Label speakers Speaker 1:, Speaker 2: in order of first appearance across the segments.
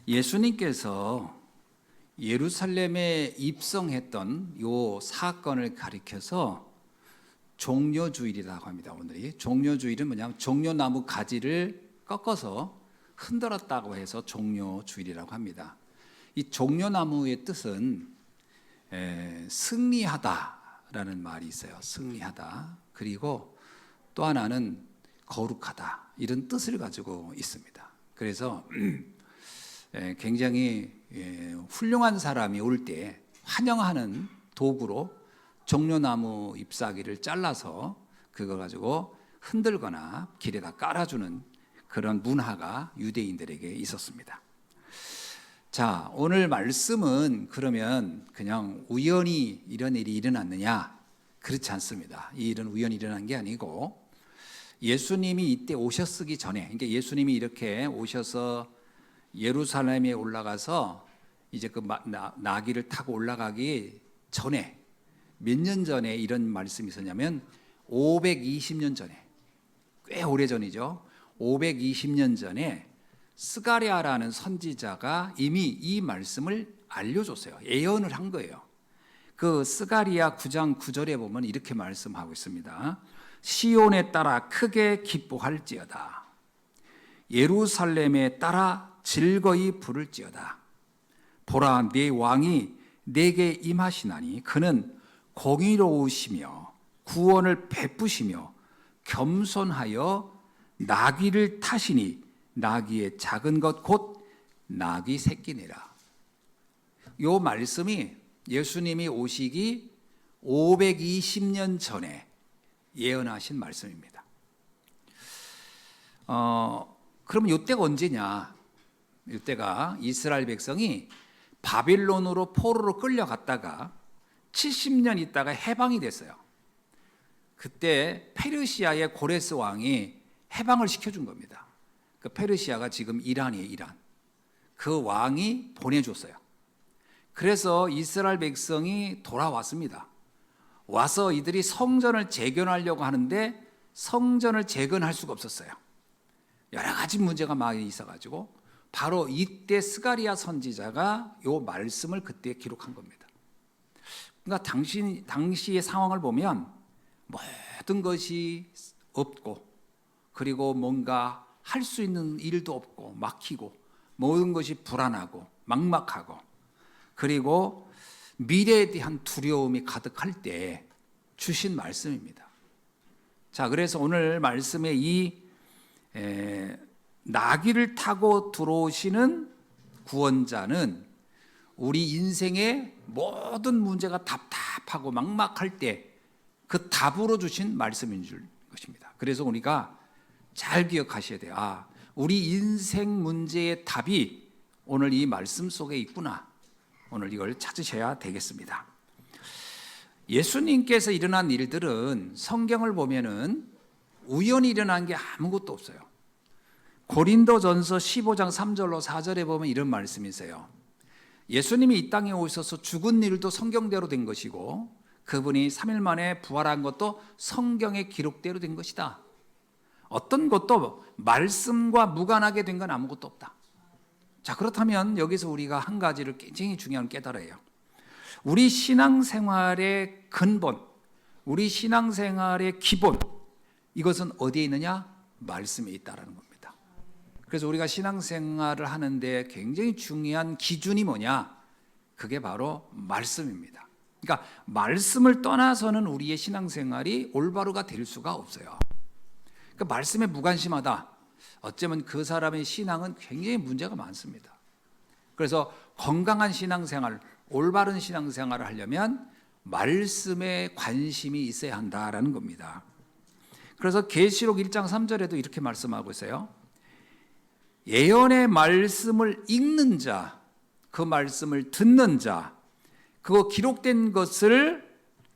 Speaker 1: 예수님께서 예루살렘에 입성했던 요 사건을 가리켜서 종려주일이라고 합니다. 오늘이 종려주일은 뭐냐면 종려나무 가지를 꺾어서 흔들었다고 해서 종려주일이라고 합니다. 이 종려나무의 뜻은 승리하다라는 말이 있어요. 승리하다. 그리고 또 하나는 거룩하다, 이런 뜻을 가지고 있습니다. 그래서 굉장히 훌륭한 사람이 올 때 환영하는 도구로 종려나무 잎사귀를 잘라서 그거 가지고 흔들거나 길에다 깔아주는 그런 문화가 유대인들에게 있었습니다. 자, 오늘 말씀은 그러면 그냥 우연히 이런 일이 일어났느냐? 그렇지 않습니다. 이 일은 우연히 일어난 게 아니고 예수님이 이때 오셨기 전에, 그러니까 예수님이 이렇게 오셔서 예루살렘에 올라가서 이제 그 나귀를 타고 올라가기 전에 몇 년 전에 이런 말씀이 있었냐면 520년 전에, 꽤 오래전이죠. 520년 전에 스가랴라는 선지자가 이미 이 말씀을 알려줬어요. 예언을 한 거예요. 그 스가랴 9장 9절에 보면 이렇게 말씀하고 있습니다. 시온에 따라 크게 기뻐할지어다. 예루살렘에 따라 즐거이 부를지어다. 보라, 네 왕이 내게 임하시나니 그는 공의로우시며 구원을 베푸시며 겸손하여 나귀를 타시니 나귀의 작은 것 곧 나귀 새끼니라. 요 말씀이 예수님이 오시기 520년 전에 예언하신 말씀입니다. 그럼 이때가 언제냐? 이때가 이스라엘 백성이 바빌론으로 포로로 끌려갔다가 70년 있다가 해방이 됐어요. 그때 페르시아의 고레스 왕이 해방을 시켜준 겁니다. 그 페르시아가 지금 이란이에요, 이란. 그 왕이 보내줬어요. 그래서 이스라엘 백성이 돌아왔습니다. 와서 이들이 성전을 재건하려고 하는데 성전을 재건할 수가 없었어요. 여러 가지 문제가 많이 있어가지고 바로 이때 스가랴 선지자가 이 말씀을 그때 기록한 겁니다. 그러니까 당시의 상황을 보면 모든 것이 없고, 그리고 뭔가 할 수 있는 일도 없고 막히고, 모든 것이 불안하고 막막하고, 그리고 미래에 대한 두려움이 가득할 때 주신 말씀입니다. 자, 그래서 오늘 말씀에 이 나귀를 타고 들어오시는 구원자는 우리 인생의 모든 문제가 답답하고 막막할 때 그 답으로 주신 말씀인 줄 것입니다. 그래서 우리가 잘 기억하셔야 돼요. 우리 인생 문제의 답이 오늘 이 말씀 속에 있구나. 오늘 이걸 찾으셔야 되겠습니다. 예수님께서 일어난 일들은 성경을 보면은 우연히 일어난 게 아무것도 없어요. 고린도전서 15장 3절로 4절에 보면 이런 말씀이 있어요. 예수님이 이 땅에 오셔서 죽은 일도 성경대로 된 것이고 그분이 3일 만에 부활한 것도 성경의 기록대로 된 것이다. 어떤 것도 말씀과 무관하게 된 건 아무것도 없다. 자, 그렇다면 여기서 우리가 한 가지를 굉장히 중요한 깨달아요. 우리 신앙생활의 근본, 우리 신앙생활의 기본, 이것은 어디에 있느냐? 말씀에 있다라는 겁니다. 그래서 우리가 신앙생활을 하는데 굉장히 중요한 기준이 뭐냐? 그게 바로 말씀입니다. 그러니까 말씀을 떠나서는 우리의 신앙생활이 올바르가 될 수가 없어요. 그러니까 말씀에 무관심하다. 어쩌면 그 사람의 신앙은 굉장히 문제가 많습니다. 그래서 건강한 신앙생활, 올바른 신앙생활을 하려면 말씀에 관심이 있어야 한다라는 겁니다. 그래서 계시록 1장 3절에도 이렇게 말씀하고 있어요. 예언의 말씀을 읽는 자, 그 말씀을 듣는 자, 그거 기록된 것을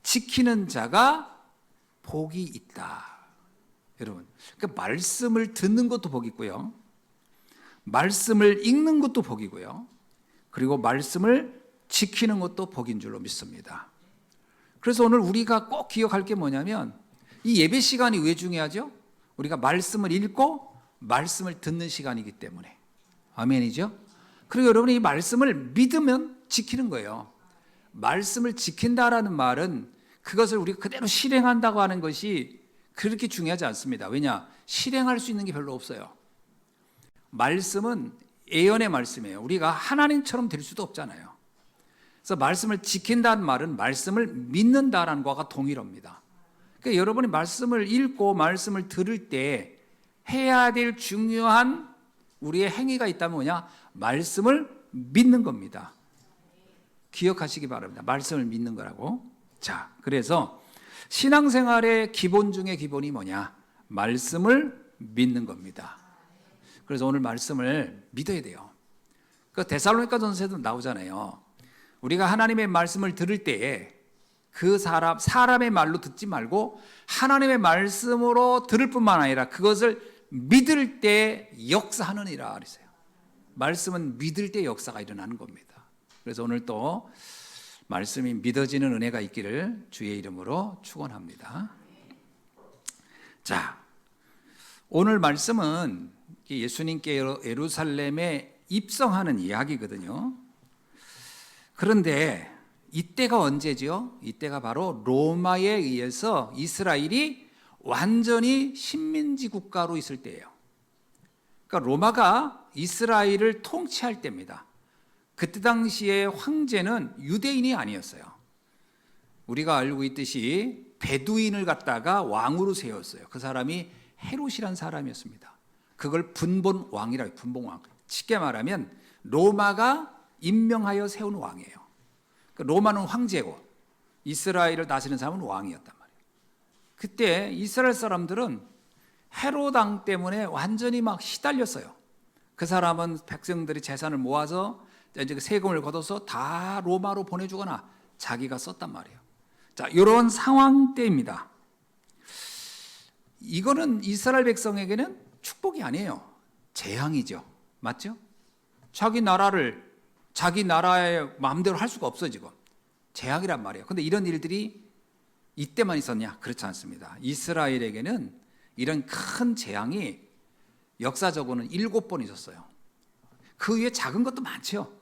Speaker 1: 지키는 자가 복이 있다. 여러분, 그러니까 말씀을 듣는 것도 복이 있고요, 말씀을 읽는 것도 복이고요, 그리고 말씀을 지키는 것도 복인 줄로 믿습니다. 그래서 오늘 우리가 꼭 기억할 게 뭐냐면 이 예배 시간이 왜 중요하죠? 우리가 말씀을 읽고 말씀을 듣는 시간이기 때문에. 아멘이죠? 그리고 여러분이 이 말씀을 믿으면 지키는 거예요. 말씀을 지킨다라는 말은 그것을 우리가 그대로 실행한다고 하는 것이 그렇게 중요하지 않습니다. 왜냐? 실행할 수 있는 게 별로 없어요. 말씀은 예언의 말씀이에요. 우리가 하나님처럼 될 수도 없잖아요. 그래서 말씀을 지킨다는 말은 말씀을 믿는다라는 것과 동일합니다. 그러니까 여러분이 말씀을 읽고 말씀을 들을 때 해야 될 중요한 우리의 행위가 있다면 뭐냐? 말씀을 믿는 겁니다. 기억하시기 바랍니다. 말씀을 믿는 거라고. 자, 그래서 신앙생활의 기본 중에 기본이 뭐냐? 말씀을 믿는 겁니다. 그래서 오늘 말씀을 믿어야 돼요. 그 데살로니가 전서에도 나오잖아요. 우리가 하나님의 말씀을 들을 때에 그 사람의 말로 듣지 말고 하나님의 말씀으로 들을 뿐만 아니라 그것을 믿을 때 역사하느니라 그랬어요. 말씀은 믿을 때 역사가 일어나는 겁니다. 그래서 오늘 또 말씀이 믿어지는 은혜가 있기를 주의 이름으로 축원합니다. 자, 오늘 말씀은 예수님께 예루살렘에 입성하는 이야기거든요. 그런데 이때가 언제죠? 이때가 바로 로마에 의해서 이스라엘이 완전히 식민지 국가로 있을 때예요. 그러니까 로마가 이스라엘을 통치할 때입니다. 그때 당시에 황제는 유대인이 아니었어요. 우리가 알고 있듯이 베두인을 갖다가 왕으로 세웠어요. 그 사람이 헤롯이란 사람이었습니다. 그걸 분본 왕이라고 해요. 분본 왕. 쉽게 말하면 로마가 임명하여 세운 왕이에요. 그러니까 로마는 황제고 이스라엘을 다스리는 사람은 왕이었단 말이에요. 그때 이스라엘 사람들은 헤롯 왕 때문에 완전히 막 시달렸어요. 그 사람은 백성들이 재산을 모아서 이제 그 세금을 걷어서 다 로마로 보내주거나 자기가 썼단 말이에요. 자, 이런 상황 때입니다. 이거는 이스라엘 백성에게는 축복이 아니에요. 재앙이죠. 맞죠? 자기 나라의 마음대로 할 수가 없어 지금. 재앙이란 말이에요. 그런데 이런 일들이 이때만 있었냐? 그렇지 않습니다. 이스라엘에게는 이런 큰 재앙이 역사적으로는 7번 있었어요. 그 위에 작은 것도 많죠.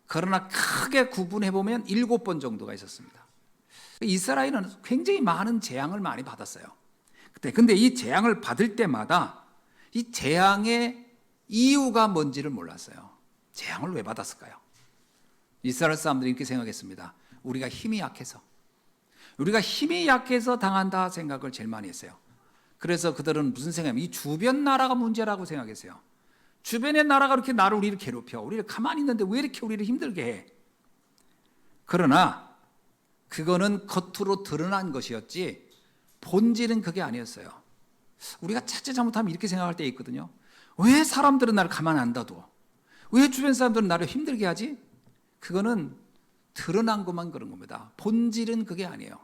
Speaker 1: 그러나 크게 구분해보면 7번 정도가 있었습니다. 이스라엘은 굉장히 많은 재앙을 많이 받았어요. 근데 이 재앙을 받을 때마다 이 재앙의 이유가 뭔지를 몰랐어요. 재앙을 왜 받았을까요? 이스라엘 사람들이 이렇게 생각했습니다. 우리가 힘이 약해서 당한다 생각을 제일 많이 했어요. 그래서 그들은 무슨 생각이냐면 이 주변 나라가 문제라고 생각했어요. 주변의 나라가 이렇게 우리를 괴롭혀. 우리를 가만히 있는데 왜 이렇게 우리를 힘들게 해? 그러나 그거는 겉으로 드러난 것이었지 본질은 그게 아니었어요. 우리가 자칫 잘못하면 이렇게 생각할 때 있거든요. 왜 사람들은 나를 가만 안 놔둬? 왜 주변 사람들은 나를 힘들게 하지? 그거는 드러난 것만 그런 겁니다. 본질은 그게 아니에요.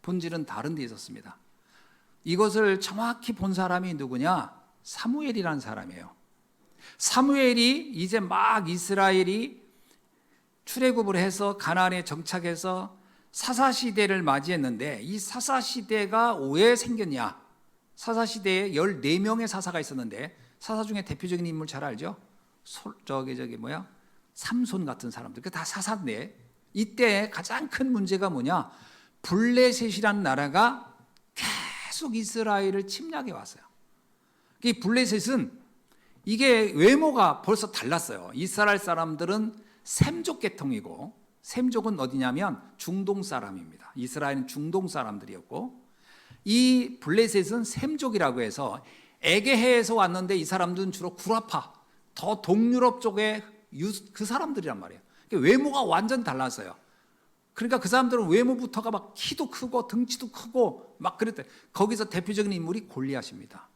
Speaker 1: 본질은 다른 데 있었습니다. 이것을 정확히 본 사람이 누구냐? 사무엘이라는 사람이에요. 사무엘이 이제 막 이스라엘이 출애굽을 해서 가나안에 정착해서 사사시대를 맞이했는데 이 사사시대가 왜 생겼냐? 사사시대에 14명의 사사가 있었는데 사사 중에 대표적인 인물 잘 알죠? 삼손 같은 사람들. 그 다 사사인데 이때 가장 큰 문제가 뭐냐? 블레셋이라는 나라가 계속 이스라엘을 침략해 왔어요. 이 블레셋은 이게 외모가 벌써 달랐어요. 이스라엘 사람들은 셈족 계통이고 셈족은 어디냐면 중동 사람입니다. 이스라엘은 중동 사람들이었고 이 블레셋은 셈족이라고 해서 에게해에서 왔는데 이 사람들은 주로 구라파 더 동유럽 쪽에 그 사람들이란 말이에요. 그러니까 외모가 완전 달랐어요. 그러니까 그 사람들은 외모부터가 막 키도 크고 등치도 크고 막 그랬대. 거기서 대표적인 인물이 골리앗입니다.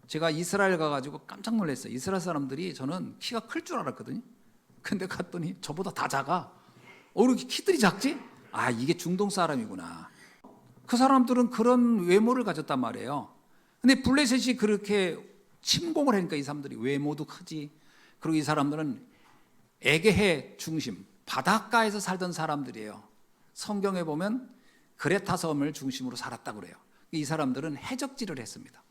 Speaker 1: 제가 이스라엘 가가지고 깜짝 놀랐어요. 이스라엘 사람들이 저는 키가 클 줄 알았거든요. 근데 갔더니 저보다 다 작아. 왜 이렇게 키들이 작지? 아, 이게 중동 사람이구나. 그 사람들은 그런 외모를 가졌단 말이에요. 근데 블레셋이 그렇게 침공을 하니까 이 사람들이 외모도 크지. 그리고 이 사람들은 에게해 중심, 바닷가에서 살던 사람들이에요. 성경에 보면 그레타 섬을 중심으로 살았다고 그래요. 이 사람들은 해적질을 했습니다.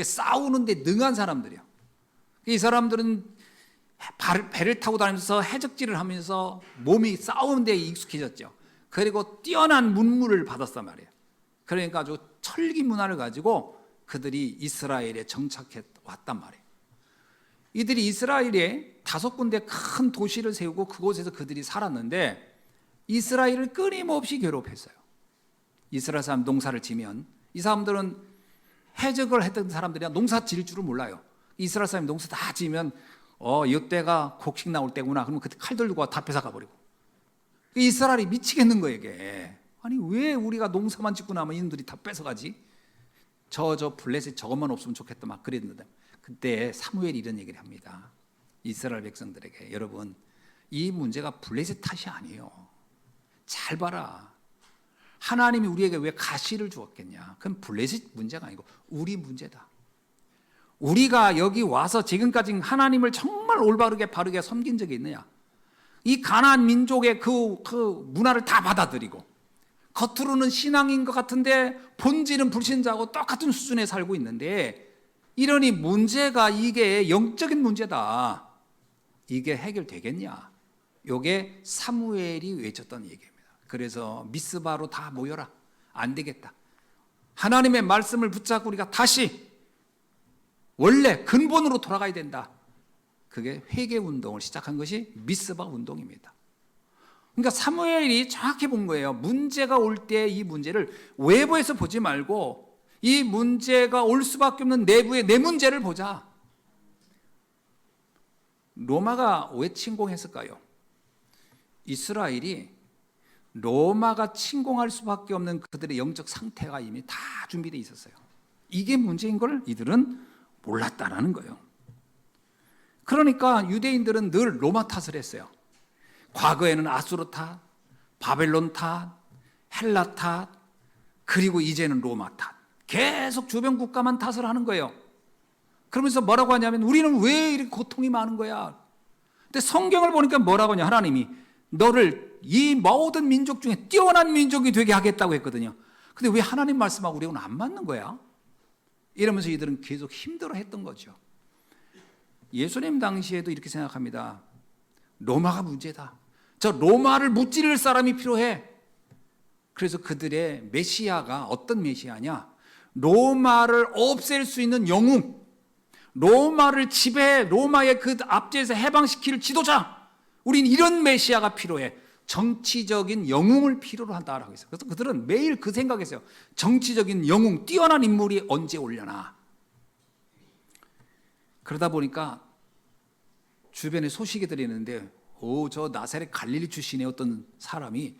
Speaker 1: 싸우는데 능한 사람들이에요. 이 사람들은 배를 타고 다니면서 해적질을 하면서 몸이 싸우는 데 익숙해졌죠. 그리고 뛰어난 문물을 받았단 말이에요. 그러니까 아주 철기 문화를 가지고 그들이 이스라엘에 정착해 왔단 말이에요. 이들이 이스라엘에 5군데 큰 도시를 세우고 그곳에서 그들이 살았는데 이스라엘을 끊임없이 괴롭혔어요. 이스라엘 사람 농사를 지면 이 사람들은 해적을 했던 사람들이야 농사 지을 줄을 몰라요. 이스라엘 사람이 농사 다 지으면 이때가 곡식 나올 때구나. 그러면 그때 칼 들고 다 뺏어가 버리고. 이스라엘이 미치겠는 거예요, 이게. 아니 왜 우리가 농사만 짓고 나면 이놈들이 다 뺏어가지? 저 블레셋 저것만 없으면 좋겠다 막 그랬는데 그때 사무엘이 이런 얘기를 합니다. 이스라엘 백성들에게 여러분 이 문제가 블레셋 탓이 아니에요. 잘 봐라. 하나님이 우리에게 왜 가시를 주었겠냐? 그건 블레셋 문제가 아니고 우리 문제다. 우리가 여기 와서 지금까지 하나님을 정말 올바르게 바르게 섬긴 적이 있느냐? 이 가나안 민족의 그 문화를 다 받아들이고 겉으로는 신앙인 것 같은데 본질은 불신자하고 똑같은 수준에 살고 있는데 이러니 문제가 이게 영적인 문제다. 이게 해결되겠냐? 이게 사무엘이 외쳤던 얘기입니다. 그래서 미스바로 다 모여라. 안 되겠다. 하나님의 말씀을 붙잡고 우리가 다시 원래 근본으로 돌아가야 된다. 그게 회개 운동을 시작한 것이 미스바 운동입니다. 그러니까 사무엘이 정확히 본 거예요. 문제가 올 때 이 문제를 외부에서 보지 말고 이 문제가 올 수밖에 없는 내부의 내 문제를 보자. 로마가 왜 침공했을까요? 이스라엘이 로마가 침공할 수밖에 없는 그들의 영적 상태가 이미 다 준비되어 있었어요. 이게 문제인 걸 이들은 몰랐다라는 거예요. 그러니까 유대인들은 늘 로마 탓을 했어요. 과거에는 아수르 탓, 바벨론 탓, 헬라 탓, 그리고 이제는 로마 탓. 계속 주변 국가만 탓을 하는 거예요. 그러면서 뭐라고 하냐면 우리는 왜 이렇게 고통이 많은 거야? 근데 성경을 보니까 뭐라고 하냐? 하나님이 너를 이 모든 민족 중에 뛰어난 민족이 되게 하겠다고 했거든요. 근데 왜 하나님 말씀하고 우리하고는 안 맞는 거야? 이러면서 이들은 계속 힘들어했던 거죠. 예수님 당시에도 이렇게 생각합니다. 로마가 문제다. 저 로마를 무찌를 사람이 필요해. 그래서 그들의 메시아가 어떤 메시아냐? 로마를 없앨 수 있는 영웅, 로마를 지배해 로마의 그 압제에서 해방시킬 지도자. 우린 이런 메시아가 필요해. 정치적인 영웅을 필요로 한다라고 했어요. 그래서 그들은 매일 그 생각했어요. 정치적인 영웅, 뛰어난 인물이 언제 오려나. 그러다 보니까 주변에 소식이 들리는데 저 나사렛 갈릴리 출신의 어떤 사람이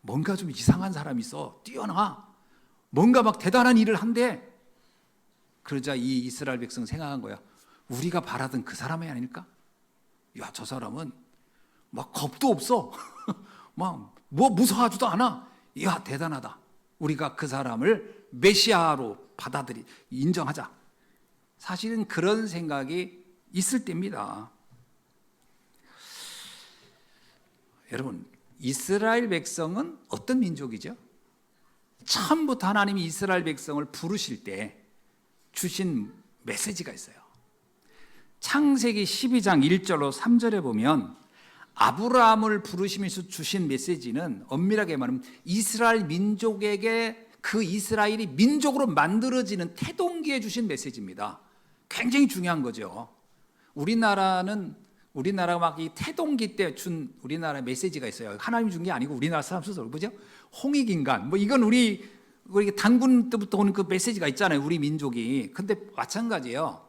Speaker 1: 뭔가 좀 이상한 사람이 있어. 뛰어나. 뭔가 막 대단한 일을 한대. 그러자 이 이스라엘 백성은 생각한 거야. 우리가 바라던 그 사람이 아닐까? 야, 저 사람은 막 겁도 없어. 막 뭐 무서워하지도 않아. 야, 대단하다. 우리가 그 사람을 메시아로 인정하자. 사실은 그런 생각이 있을 때입니다. 여러분, 이스라엘 백성은 어떤 민족이죠? 처음부터 하나님이 이스라엘 백성을 부르실 때 주신 메시지가 있어요. 창세기 12장 1절로 3절에 보면 아브라함을 부르시면서 주신 메시지는 엄밀하게 말하면 이스라엘 민족에게 그 이스라엘이 민족으로 만들어지는 태동기에 주신 메시지입니다. 굉장히 중요한 거죠. 우리나라가 막 이 태동기 때 준 우리나라 메시지가 있어요. 하나님이 준 게 아니고 우리나라 사람 스스로. 뭐죠? 홍익인간. 뭐 이건 우리 단군 때부터 오는 그 메시지가 있잖아요. 우리 민족이. 근데 마찬가지예요.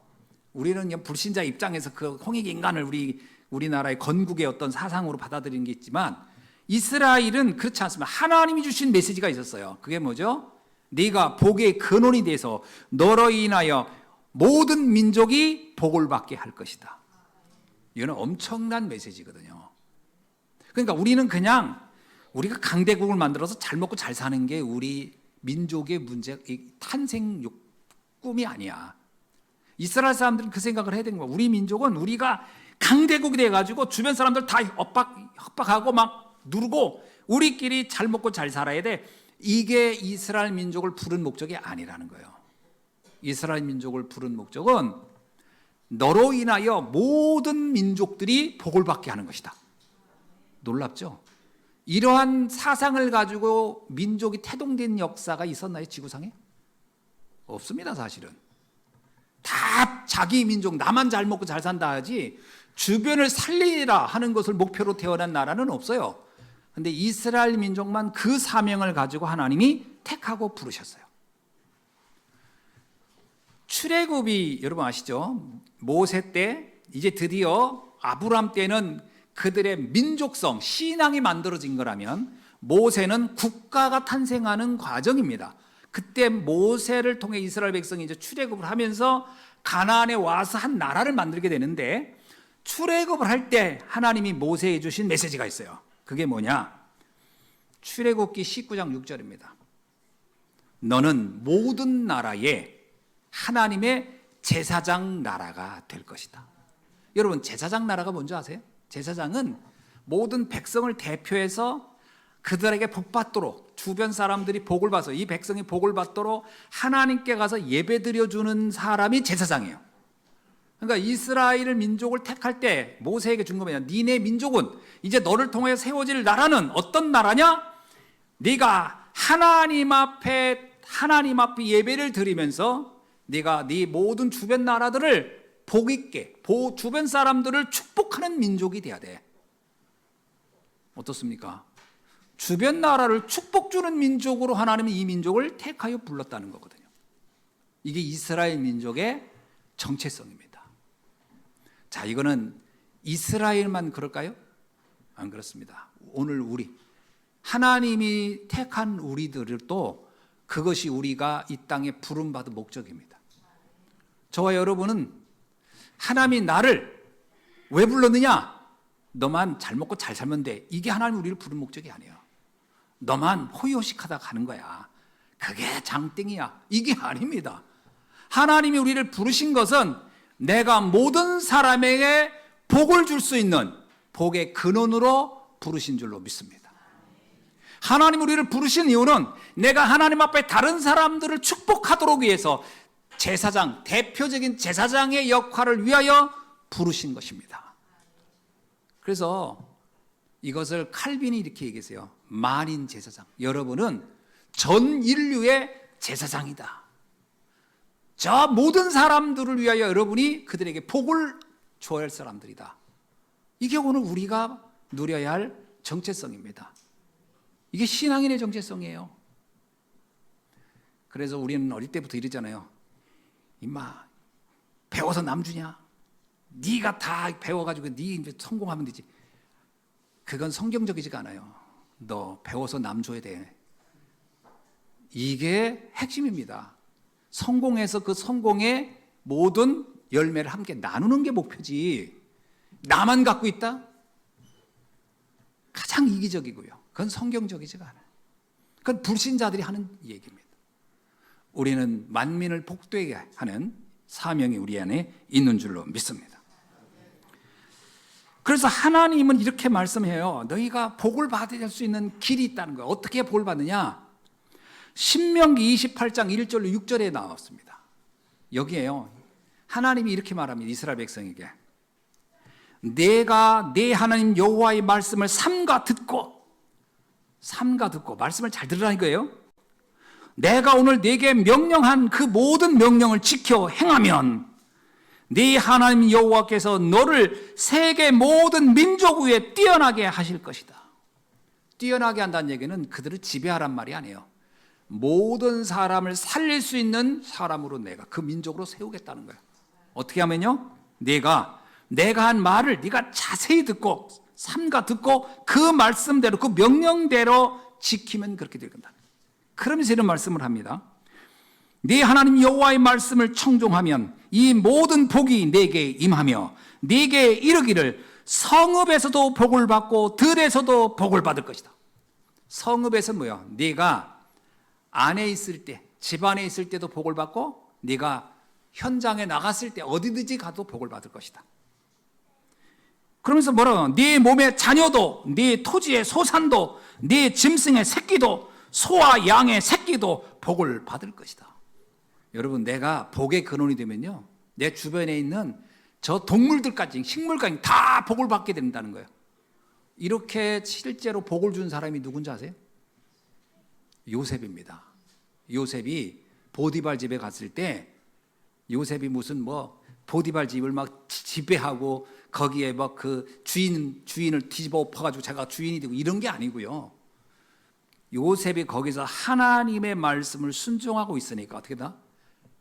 Speaker 1: 우리는 그냥 불신자 입장에서 그 홍익인간을 우리나라의 건국의 어떤 사상으로 받아들이는 게 있지만 이스라엘은 그렇지 않습니다. 하나님이 주신 메시지가 있었어요. 그게 뭐죠? 네가 복의 근원이 돼서 너로 인하여 모든 민족이 복을 받게 할 것이다. 이거는 엄청난 메시지거든요. 그러니까 우리는 그냥 우리가 강대국을 만들어서 잘 먹고 잘 사는 게 우리 민족의 문제, 탄생 꿈이 아니야. 이스라엘 사람들은 그 생각을 해야 되는 거야. 우리 민족은 우리가 강대국이 돼가지고 주변 사람들 다 협박하고 막 누르고 우리끼리 잘 먹고 잘 살아야 돼. 이게 이스라엘 민족을 부른 목적이 아니라는 거예요. 이스라엘 민족을 부른 목적은 너로 인하여 모든 민족들이 복을 받게 하는 것이다. 놀랍죠? 이러한 사상을 가지고 민족이 태동된 역사가 있었나요, 지구상에? 없습니다, 사실은. 다 자기 민족, 나만 잘 먹고 잘 산다 하지 주변을 살리라 하는 것을 목표로 태어난 나라는 없어요. 그런데 이스라엘 민족만 그 사명을 가지고 하나님이 택하고 부르셨어요. 출애굽이 여러분 아시죠? 모세 때 이제 드디어 아브람 때는 그들의 민족성, 신앙이 만들어진 거라면 모세는 국가가 탄생하는 과정입니다. 그때 모세를 통해 이스라엘 백성이 이제 출애굽을 하면서 가나안에 와서 한 나라를 만들게 되는데, 출애굽을 할 때 하나님이 모세에게 주신 메시지가 있어요. 그게 뭐냐? 출애굽기 19장 6절입니다. 너는 모든 나라에 하나님의 제사장 나라가 될 것이다. 여러분, 제사장 나라가 뭔지 아세요? 제사장은 모든 백성을 대표해서 그들에게 복 받도록, 주변 사람들이 복을 봐서 이 백성이 복을 받도록 하나님께 가서 예배 드려주는 사람이 제사장이에요. 그러니까 이스라엘 민족을 택할 때 모세에게 준 거냐? 니네 민족은 이제 너를 통해 세워질 나라는 어떤 나라냐? 네가 하나님 앞에 예배를 드리면서 네가 네 모든 주변 나라들을 복 있게, 주변 사람들을 축복하는 민족이 돼야 돼. 어떻습니까? 주변 나라를 축복 주는 민족으로 하나님이 이 민족을 택하여 불렀다는 거거든요. 이게 이스라엘 민족의 정체성입니다. 자, 이거는 이스라엘만 그럴까요? 안 그렇습니다. 오늘 우리 하나님이 택한 우리들도 그것이 우리가 이 땅에 부름받은 목적입니다. 저와 여러분은 하나님이 나를 왜 불렀느냐? 너만 잘 먹고 잘 살면 돼. 이게 하나님 우리를 부른 목적이 아니에요. 너만 호의호식하다 가는 거야. 그게 장땡이야. 이게 아닙니다. 하나님이 우리를 부르신 것은 내가 모든 사람에게 복을 줄 수 있는 복의 근원으로 부르신 줄로 믿습니다. 하나님 우리를 부르신 이유는 내가 하나님 앞에 다른 사람들을 축복하도록 위해서 제사장, 대표적인 제사장의 역할을 위하여 부르신 것입니다. 그래서 이것을 칼빈이 이렇게 얘기했어요. 만인 제사장. 여러분은 전 인류의 제사장이다. 저 모든 사람들을 위하여 여러분이 그들에게 복을 줘야 할 사람들이다. 이게 오늘 우리가 누려야 할 정체성입니다. 이게 신앙인의 정체성이에요. 그래서 우리는 어릴 때부터 이러잖아요. 임마, 배워서 남 주냐? 네가 다 배워가지고 네 이제 성공하면 되지. 그건 성경적이지가 않아요. 너 배워서 남 줘야 돼. 이게 핵심입니다. 성공해서 그 성공의 모든 열매를 함께 나누는 게 목표지. 나만 갖고 있다? 가장 이기적이고요. 그건 성경적이지가 않아요. 그건 불신자들이 하는 얘기입니다. 우리는 만민을 복되게 하는 사명이 우리 안에 있는 줄로 믿습니다. 그래서 하나님은 이렇게 말씀해요. 너희가 복을 받을 수 있는 길이 있다는 거예요. 어떻게 복을 받느냐? 신명기 28장 1절로 6절에 나왔습니다. 여기에요. 하나님이 이렇게 말합니다. 이스라엘 백성에게. 내가 내 하나님 여호와의 말씀을 삼가 듣고 말씀을 잘 들으라는 거예요. 내가 오늘 네게 명령한 그 모든 명령을 지켜 행하면 네 하나님 여호와께서 너를 세계 모든 민족 위에 뛰어나게 하실 것이다. 뛰어나게 한다는 얘기는 그들을 지배하란 말이 아니에요. 모든 사람을 살릴 수 있는 사람으로 내가 그 민족으로 세우겠다는 거예요. 어떻게 하면요? 내가 한 말을 네가 자세히 듣고 삼가 듣고 그 말씀대로 그 명령대로 지키면 그렇게 될 건다. 그러면서 이런 말씀을 합니다. 네 하나님 여호와의 말씀을 청종하면 이 모든 복이 내게 임하며 네게 이르기를 성읍에서도 복을 받고 들에서도 복을 받을 것이다. 성읍에서 뭐야? 네가 안에 있을 때, 집 안에 있을 때도 복을 받고 네가 현장에 나갔을 때 어디든지 가도 복을 받을 것이다. 그러면서 뭐라고? 네 몸의 자녀도, 네 토지의 소산도, 네 짐승의 새끼도, 소와 양의 새끼도 복을 받을 것이다. 여러분, 내가 복의 근원이 되면요, 내 주변에 있는 저 동물들까지, 식물까지 다 복을 받게 된다는 거예요. 이렇게 실제로 복을 준 사람이 누군지 아세요? 요셉입니다. 요셉이 보디발 집에 갔을 때, 요셉이 무슨 보디발 집을 막 지배하고 거기에 막 그 주인을 뒤집어 엎어가지고 제가 주인이 되고 이런 게 아니고요. 요셉이 거기서 하나님의 말씀을 순종하고 있으니까 어떻게 다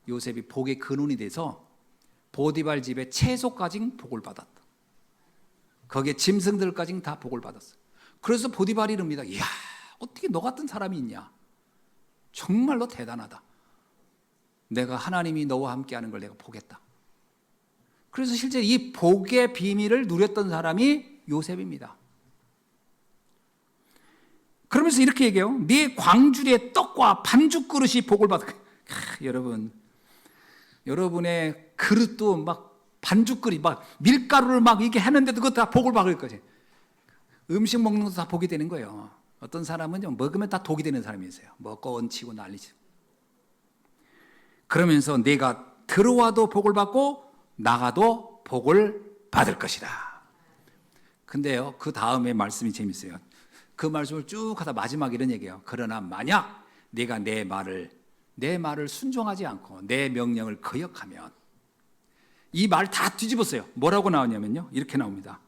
Speaker 1: 요셉이 복의 근원이 돼서 보디발 집의 채소까지 복을 받았다. 거기에 짐승들까지 다 복을 받았어요. 그래서 보디발이 이럽니다. 이야, 어떻게 너 같은 사람이 있냐? 정말로 대단하다. 내가 하나님이 너와 함께하는 걸 내가 보겠다. 그래서 실제 이 복의 비밀을 누렸던 사람이 요셉입니다. 그러면서 이렇게 얘기해요. 네 광주리의 떡과 반죽 그릇이 복을 받을 거예요. 여러분, 여러분의 그릇도 막 반죽 그릇, 막 밀가루를 막 이렇게 하는데도 그것도 다 복을 받을 거지. 음식 먹는 것도 다 복이 되는 거예요. 어떤 사람은 먹으면 다 독이 되는 사람이 있어요. 먹고 얹히고 난리죠. 그러면서 내가 들어와도 복을 받고 나가도 복을 받을 것이다. 근데요, 그 다음에 말씀이 재밌어요. 그 말씀을 쭉 하다 마지막에 이런 얘기해요. 그러나 만약 내가 내 말을 순종하지 않고 내 명령을 거역하면, 이 말 다 뒤집었어요. 뭐라고 나오냐면요, 이렇게 나옵니다.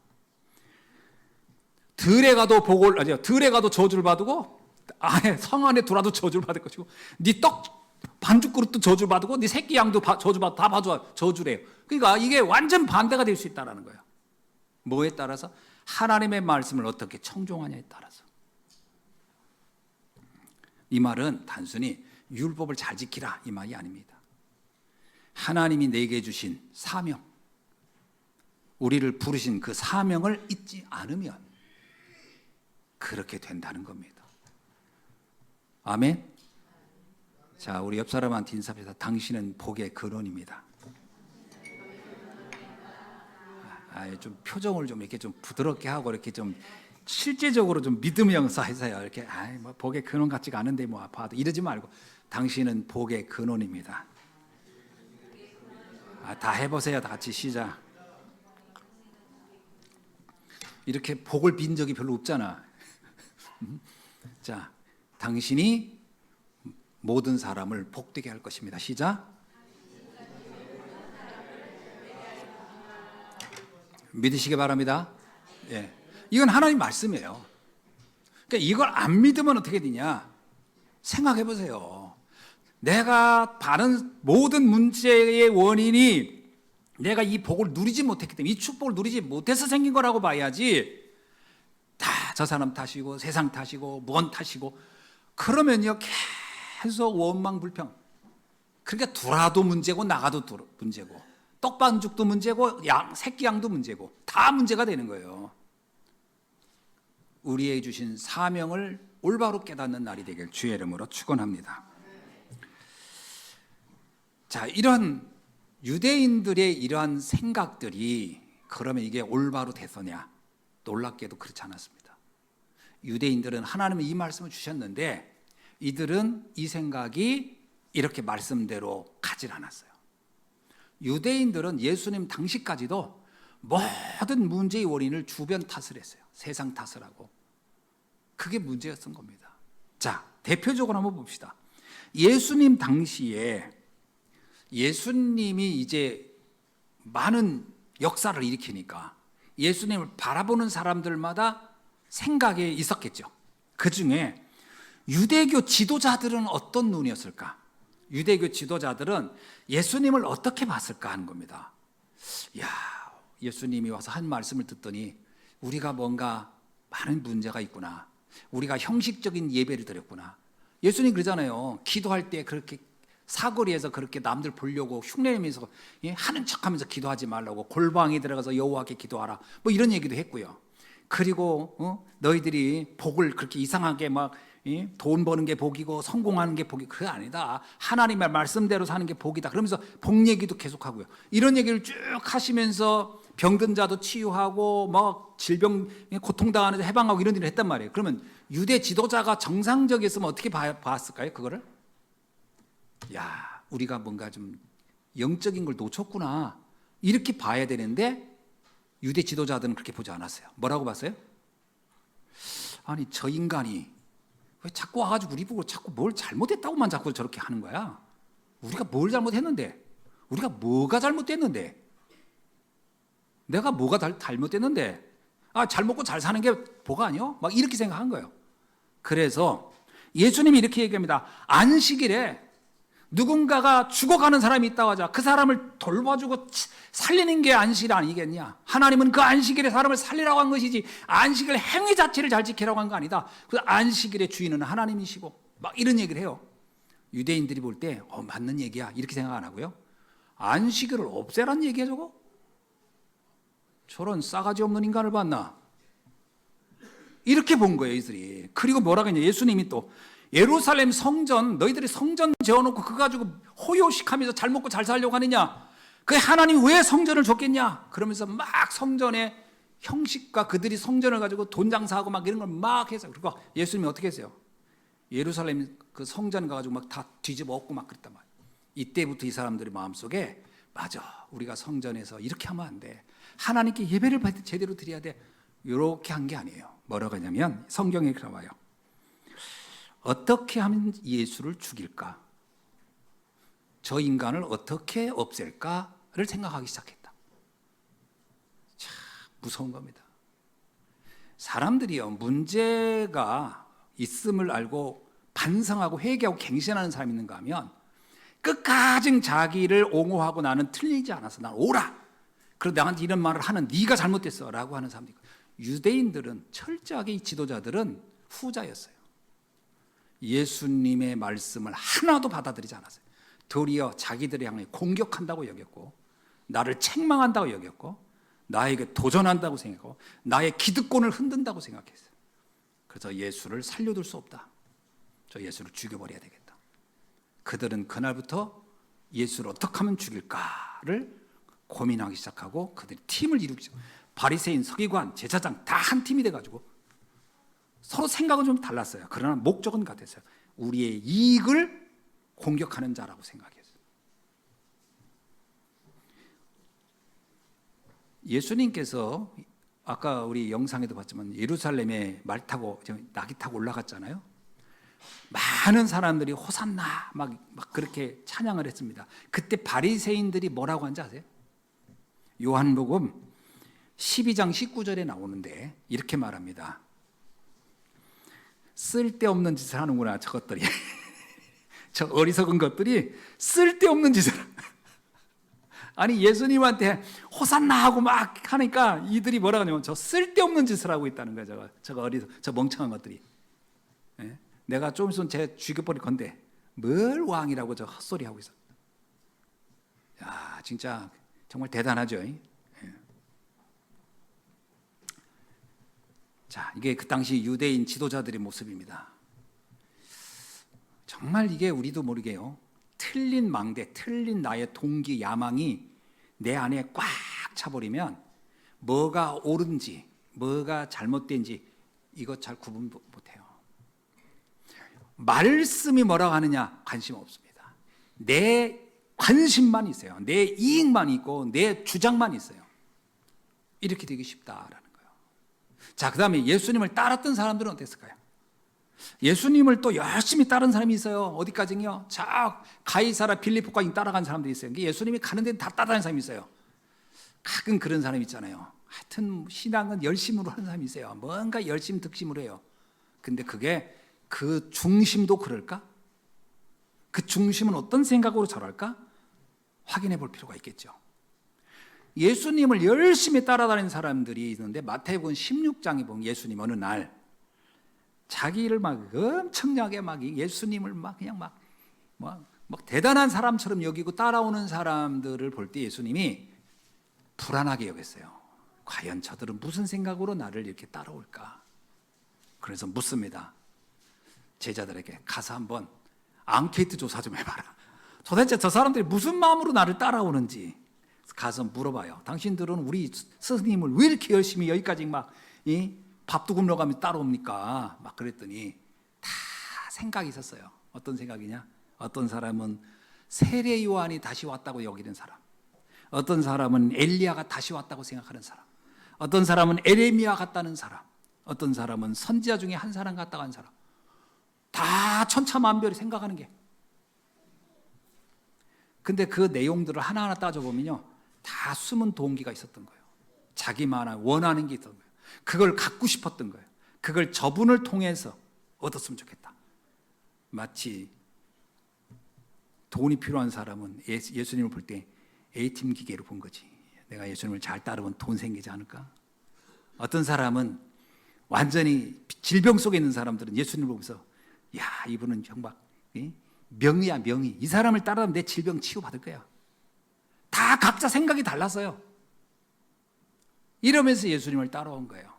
Speaker 1: 들에 가도 저주를 받고 성 안에 들어와도 저주를 받을 것이고, 네 떡 반죽 그릇도 저주를 받고 네 새끼 양도 저주받고 다 저주래요. 그러니까 이게 완전 반대가 될 수 있다는 거예요. 뭐에 따라서? 하나님의 말씀을 어떻게 청종하냐에 따라서. 이 말은 단순히 율법을 잘 지키라 이 말이 아닙니다. 하나님이 내게 주신 사명, 우리를 부르신 그 사명을 잊지 않으면 그렇게 된다는 겁니다. 아멘. 자, 우리 옆 사람한테 인사합시다. 당신은 복의 근원입니다. 좀 표정을 좀 이렇게 좀 부드럽게 하고 이렇게 좀 실제적으로 좀 믿으면서 해서요. 이렇게 복의 근원 같지가 않은데 봐도 이러지 말고 당신은 복의 근원입니다. 다 해보세요. 다 같이 시작. 이렇게 복을 빈 적이 별로 없잖아. 자, 당신이 모든 사람을 복되게 할 것입니다. 시작. 믿으시기 바랍니다. 예. 이건 하나님 말씀이에요. 그러니까 이걸 안 믿으면 어떻게 되냐? 생각해 보세요. 내가 받은 모든 문제의 원인이 내가 이 복을 누리지 못했기 때문에, 이 축복을 누리지 못해서 생긴 거라고 봐야지, 다 저 사람 탓이고 세상 탓이고 뭔 탓이고 그러면요 계속 원망불평. 그러니까 들어와도 문제고 나가도 문제고 떡반죽도 문제고 새끼 양도 문제고 다 문제가 되는 거예요. 우리에게 주신 사명을 올바로 깨닫는 날이 되길 주의 이름으로 축원합니다. 자, 이런 유대인들의 이러한 생각들이 그러면 이게 올바로 됐었냐? 놀랍게도 그렇지 않았습니다. 유대인들은 하나님은 이 말씀을 주셨는데 이들은 이 생각이 이렇게 말씀대로 가지 않았어요. 유대인들은 예수님 당시까지도 모든 문제의 원인을 주변 탓을 했어요. 세상 탓을 하고. 그게 문제였던 겁니다. 자, 대표적으로 한번 봅시다. 예수님 당시에 예수님이 이제 많은 역사를 일으키니까 예수님을 바라보는 사람들마다 생각에 있었겠죠. 그 중에 유대교 지도자들은 어떤 눈이었을까? 유대교 지도자들은 예수님을 어떻게 봤을까 하는 겁니다. 야, 예수님이 와서 한 말씀을 듣더니 우리가 뭔가 많은 문제가 있구나. 우리가 형식적인 예배를 드렸구나. 예수님 그러잖아요. 기도할 때 그렇게 사거리에서 그렇게 남들 보려고 흉내내면서 하는 척하면서 기도하지 말라고, 골방에 들어가서 여호와께 기도하라. 뭐 이런 얘기도 했고요. 그리고 너희들이 복을 그렇게 이상하게 막 돈 버는 게 복이고 성공하는 게 복이, 그게 아니다. 하나님의 말씀대로 사는 게 복이다. 그러면서 복 얘기도 계속하고요. 이런 얘기를 쭉 하시면서 병든 자도 치유하고 막 질병 고통당하는 자 해방하고 이런 일을 했단 말이에요. 그러면 유대 지도자가 정상적이었으면 어떻게 봤을까요? 그거를? 야, 우리가 뭔가 좀 영적인 걸 놓쳤구나. 이렇게 봐야 되는데 유대 지도자들은 그렇게 보지 않았어요. 뭐라고 봤어요? 아니 저 인간이 왜 자꾸 와가지고 우리 보고 자꾸 뭘 잘못했다고만 자꾸 저렇게 하는 거야. 우리가 뭘 잘못했는데, 우리가 뭐가 잘못됐는데, 내가 뭐가 잘못됐는데, 잘 먹고 잘 사는 게 복가 아니요? 막 이렇게 생각한 거예요. 그래서 예수님이 이렇게 얘기합니다. 안식일에 누군가가 죽어가는 사람이 있다고 하자. 그 사람을 돌봐주고 살리는 게 안식일 아니겠냐? 하나님은 그 안식일에 사람을 살리라고 한 것이지 안식일 행위 자체를 잘 지키라고 한 거 아니다. 그 안식일의 주인은 하나님이시고 막 이런 얘기를 해요. 유대인들이 볼 때 맞는 얘기야 이렇게 생각 안 하고요. 안식일을 없애란 얘기야 저거? 저런 싸가지 없는 인간을 봤나? 이렇게 본 거예요 이들이. 그리고 뭐라고 했냐, 예수님이 또 예루살렘 성전, 너희들이 성전 재워놓고 그거 가지고 호요식하면서 잘 먹고 잘 살려고 하느냐? 그 하나님 왜 성전을 줬겠냐? 그러면서 막 성전의 형식과 그들이 성전을 가지고 돈 장사하고 막 이런 걸 막 해서, 그리고 예수님이 어떻게 했어요? 예루살렘 그 성전 가가지고 막 다 뒤집어 엎고 막 그랬단 말이에요. 이때부터 이 사람들의 마음속에 맞아, 우리가 성전에서 이렇게 하면 안 돼. 하나님께 예배를 제대로 드려야 돼. 이렇게 한 게 아니에요. 뭐라고 하냐면 성경에 그렇게 나와요. 어떻게 하면 예수를 죽일까? 저 인간을 어떻게 없앨까를 생각하기 시작했다. 참 무서운 겁니다. 사람들이요, 문제가 있음을 알고 반성하고 회개하고 갱신하는 사람이 있는가 하면 끝까지 자기를 옹호하고 나는 틀리지 않았어, 난 옳아, 그리고 나한테 이런 말을 하는 네가 잘못됐어 라고 하는 사람들이 있고, 유대인들은 철저하게 이 지도자들은 후자였어요. 예수님의 말씀을 하나도 받아들이지 않았어요. 도리어 자기들을 향해 공격한다고 여겼고, 나를 책망한다고 여겼고, 나에게 도전한다고 생각하고, 나의 기득권을 흔든다고 생각했어요. 그래서 예수를 살려둘 수 없다, 저 예수를 죽여버려야 되겠다. 그들은 그날부터 예수를 어떻게 하면 죽일까를 고민하기 시작하고, 그들이 팀을 이루기 시작합니다. 바리새인, 서기관, 제사장 다 한 팀이 돼가지고 서로 생각은 좀 달랐어요. 그러나 목적은 같았어요. 우리의 이익을 공격하는 자라고 생각했어요. 예수님께서 아까 우리 영상에도 봤지만 예루살렘에 말 타고 나귀 타고 올라갔잖아요. 많은 사람들이 호산나 막 그렇게 찬양을 했습니다. 그때 바리새인들이 뭐라고 한지 아세요? 요한복음 12장 19절에 나오는데 이렇게 말합니다. 쓸데없는 짓을 하는구나 저것들이. 저 어리석은 것들이 쓸데없는 짓을. 아니 예수님한테 호산나 하고 막 하니까 이들이 뭐라고 하냐면 저 쓸데없는 짓을 하고 있다는 거예요. 저 멍청한 것들이. 예? 내가 좀 있으면 쟤 죽여버릴 건데 뭘 왕이라고 저 헛소리 하고 있어. 야, 진짜 정말 대단하죠. 예. 자, 이게 그 당시 유대인 지도자들의 모습입니다. 정말 이게 우리도 모르게요, 틀린 망대, 틀린 나의 동기, 야망이 내 안에 꽉 차버리면 뭐가 옳은지 뭐가 잘못된지 이것 잘 구분 못해요. 말씀이 뭐라고 하느냐 관심 없습니다. 내 관심만 있어요. 내 이익만 있고 내 주장만 있어요. 이렇게 되기 쉽다라는 거예요. 자, 그 다음에 예수님을 따랐던 사람들은 어땠을까요? 예수님을 또 열심히 따른 사람이 있어요. 어디까지요? 자, 가이사라 빌립보까지 따라간 사람들이 있어요. 예수님이 가는 데는 다 따라가는 사람이 있어요. 가끔 그런 사람이 있잖아요. 하여튼 신앙은 열심으로 하는 사람이 있어요. 뭔가 열심 득심을 해요. 근데 그게 그 중심도 그럴까? 그 중심은 어떤 생각으로 저럴까? 확인해 볼 필요가 있겠죠. 예수님을 열심히 따라다니는 사람들이 있는데 마태복음 16장에 보면 예수님 어느 날 자기를 막 엄청나게 막 예수님을 막 그냥 막 대단한 사람처럼 여기고 따라오는 사람들을 볼 때 예수님이 불안하게 여겼어요. 과연 저들은 무슨 생각으로 나를 이렇게 따라올까? 그래서 묻습니다. 제자들에게 가서 한번 앙케이트 조사 좀 해봐라. 도대체 저 사람들이 무슨 마음으로 나를 따라오는지 가서 물어봐요. 당신들은 우리 스님을 왜 이렇게 열심히 여기까지 밥도 굶러 가면서 따라옵니까? 막 그랬더니 다 생각이 있었어요. 어떤 생각이냐? 어떤 사람은 세례 요한이 다시 왔다고 여기는 사람, 어떤 사람은 엘리야가 다시 왔다고 생각하는 사람, 어떤 사람은 에레미야 같다는 사람, 어떤 사람은 선지자 중에 한 사람 같다고 하는 사람, 다 천차만별이 생각하는 게. 근데 그 내용들을 하나하나 따져보면요, 다 숨은 동기가 있었던 거예요. 자기만 원하는 게 있었던 거예요. 그걸 갖고 싶었던 거예요. 그걸 저분을 통해서 얻었으면 좋겠다. 마치 돈이 필요한 사람은 예수님을 볼 때 ATM 기계로 본 거지. 내가 예수님을 잘 따르면 돈 생기지 않을까? 어떤 사람은 완전히 질병 속에 있는 사람들은 예수님을 보면서 야, 이분은 정말 명의야, 명의. 이 사람을 따르면 내 질병 치유받을 거야. 다 각자 생각이 달랐어요. 이러면서 예수님을 따라온 거예요.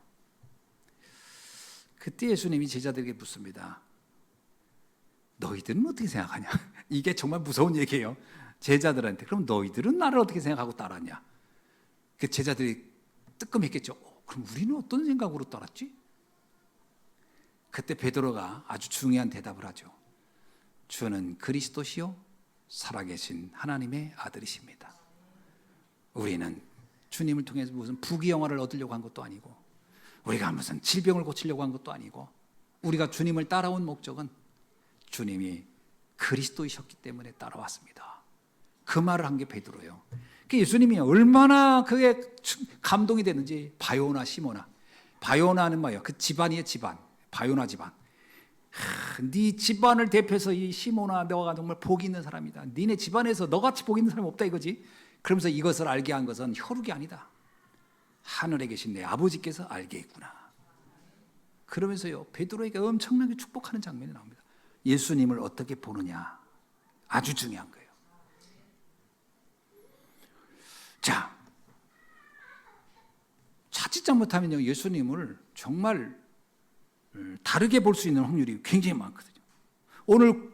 Speaker 1: 그때 예수님이 제자들에게 묻습니다. 너희들은 어떻게 생각하냐? 이게 정말 무서운 얘기예요. 제자들한테. 그럼 너희들은 나를 어떻게 생각하고 따랐냐? 그 제자들이 뜨끔했겠죠. 그럼 우리는 어떤 생각으로 따랐지? 그때 베드로가 아주 중요한 대답을 하죠. 주는 그리스도시요 살아계신 하나님의 아들이십니다. 우리는 주님을 통해서 무슨 부귀영화를 얻으려고 한 것도 아니고, 우리가 무슨 질병을 고치려고 한 것도 아니고, 우리가 주님을 따라온 목적은 주님이 그리스도이셨기 때문에 따라왔습니다. 그 말을 한 게 베드로예요. 그 예수님이 얼마나 그게 감동이 되는지. 바요나 시모나. 바요나는 뭐예요? 그 집안이에요, 집안. 바요나 집안. 네 집안을 대표해서 이 시모나, 너가 정말 복 있는 사람이다. 니네 집안에서 너같이 복 있는 사람이 없다 이거지. 그러면서 이것을 알게 한 것은 혈육이 아니다. 하늘에 계신 내 아버지께서 알게 했구나. 그러면서요, 베드로에게 엄청나게 축복하는 장면이 나옵니다. 예수님을 어떻게 보느냐, 아주 중요한 거예요. 자, 자칫 잘못하면요, 예수님을 정말 다르게 볼 수 있는 확률이 굉장히 많거든요. 오늘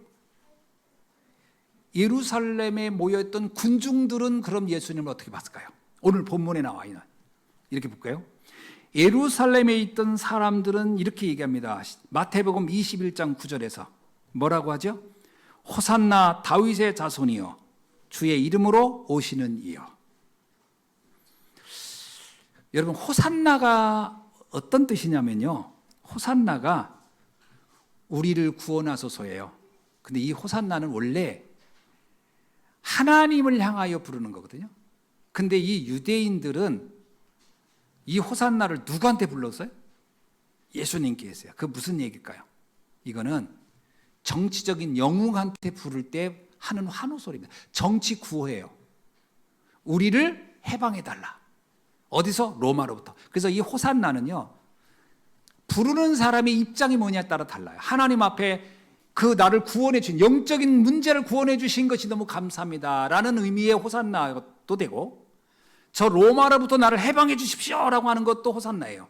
Speaker 1: 예루살렘에 모여있던 군중들은 그럼 예수님을 어떻게 봤을까요? 오늘 본문에 나와 있는, 이렇게 볼까요? 예루살렘에 있던 사람들은 이렇게 얘기합니다. 마태복음 21장 9절에서 뭐라고 하죠? 호산나 다윗의 자손이여 주의 이름으로 오시는 이여. 여러분, 호산나가 어떤 뜻이냐면요, 호산나가 우리를 구원하소서예요. 근데 이 호산나는 원래 하나님을 향하여 부르는 거거든요. 근데 이 유대인들은 이 호산나를 누구한테 불렀어요? 예수님께 했어요. 그 무슨 얘기일까요? 이거는 정치적인 영웅한테 부를 때 하는 환호 소리입니다. 정치 구호예요. 우리를 해방해달라. 어디서? 로마로부터. 그래서 이 호산나는요, 부르는 사람의 입장이 뭐냐에 따라 달라요. 하나님 앞에 그 나를 구원해 주신, 영적인 문제를 구원해 주신 것이 너무 감사합니다 라는 의미의 호산나도 되고, 저 로마로부터 나를 해방해 주십시오 라고 하는 것도 호산나예요.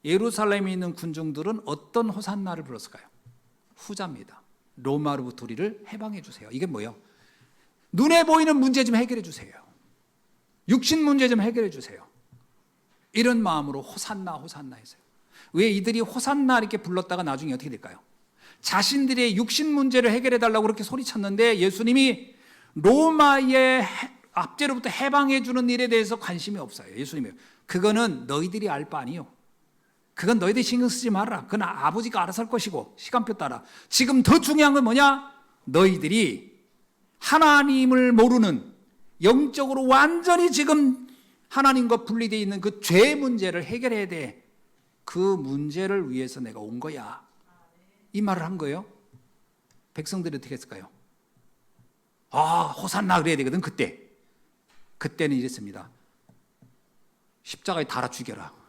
Speaker 1: 예루살렘에 있는 군중들은 어떤 호산나를 불렀을까요? 후자입니다. 로마로부터 우리를 해방해 주세요. 이게 뭐예요? 눈에 보이는 문제 좀 해결해 주세요. 육신 문제 좀 해결해 주세요. 이런 마음으로 호산나 호산나 했어요. 왜 이들이 호산나 이렇게 불렀다가 나중에 어떻게 될까요? 자신들의 육신 문제를 해결해 달라고 그렇게 소리쳤는데 예수님이 로마의 압제로부터 해방해 주는 일에 대해서 관심이 없어요. 예수님이 그거는 너희들이 알 바 아니요. 그건 너희들이 신경 쓰지 말아라. 그건 아버지가 알아서 할 것이고 시간표 따라. 지금 더 중요한 건 뭐냐? 너희들이 하나님을 모르는, 영적으로 완전히 지금 하나님과 분리되어 있는 그 죄 문제를 해결해야 돼. 그 문제를 위해서 내가 온 거야. 이 말을 한 거예요. 백성들이 어떻게 했을까요? 아, 호산나 그래야 되거든. 그때는 이랬습니다. 십자가에 달아 죽여라.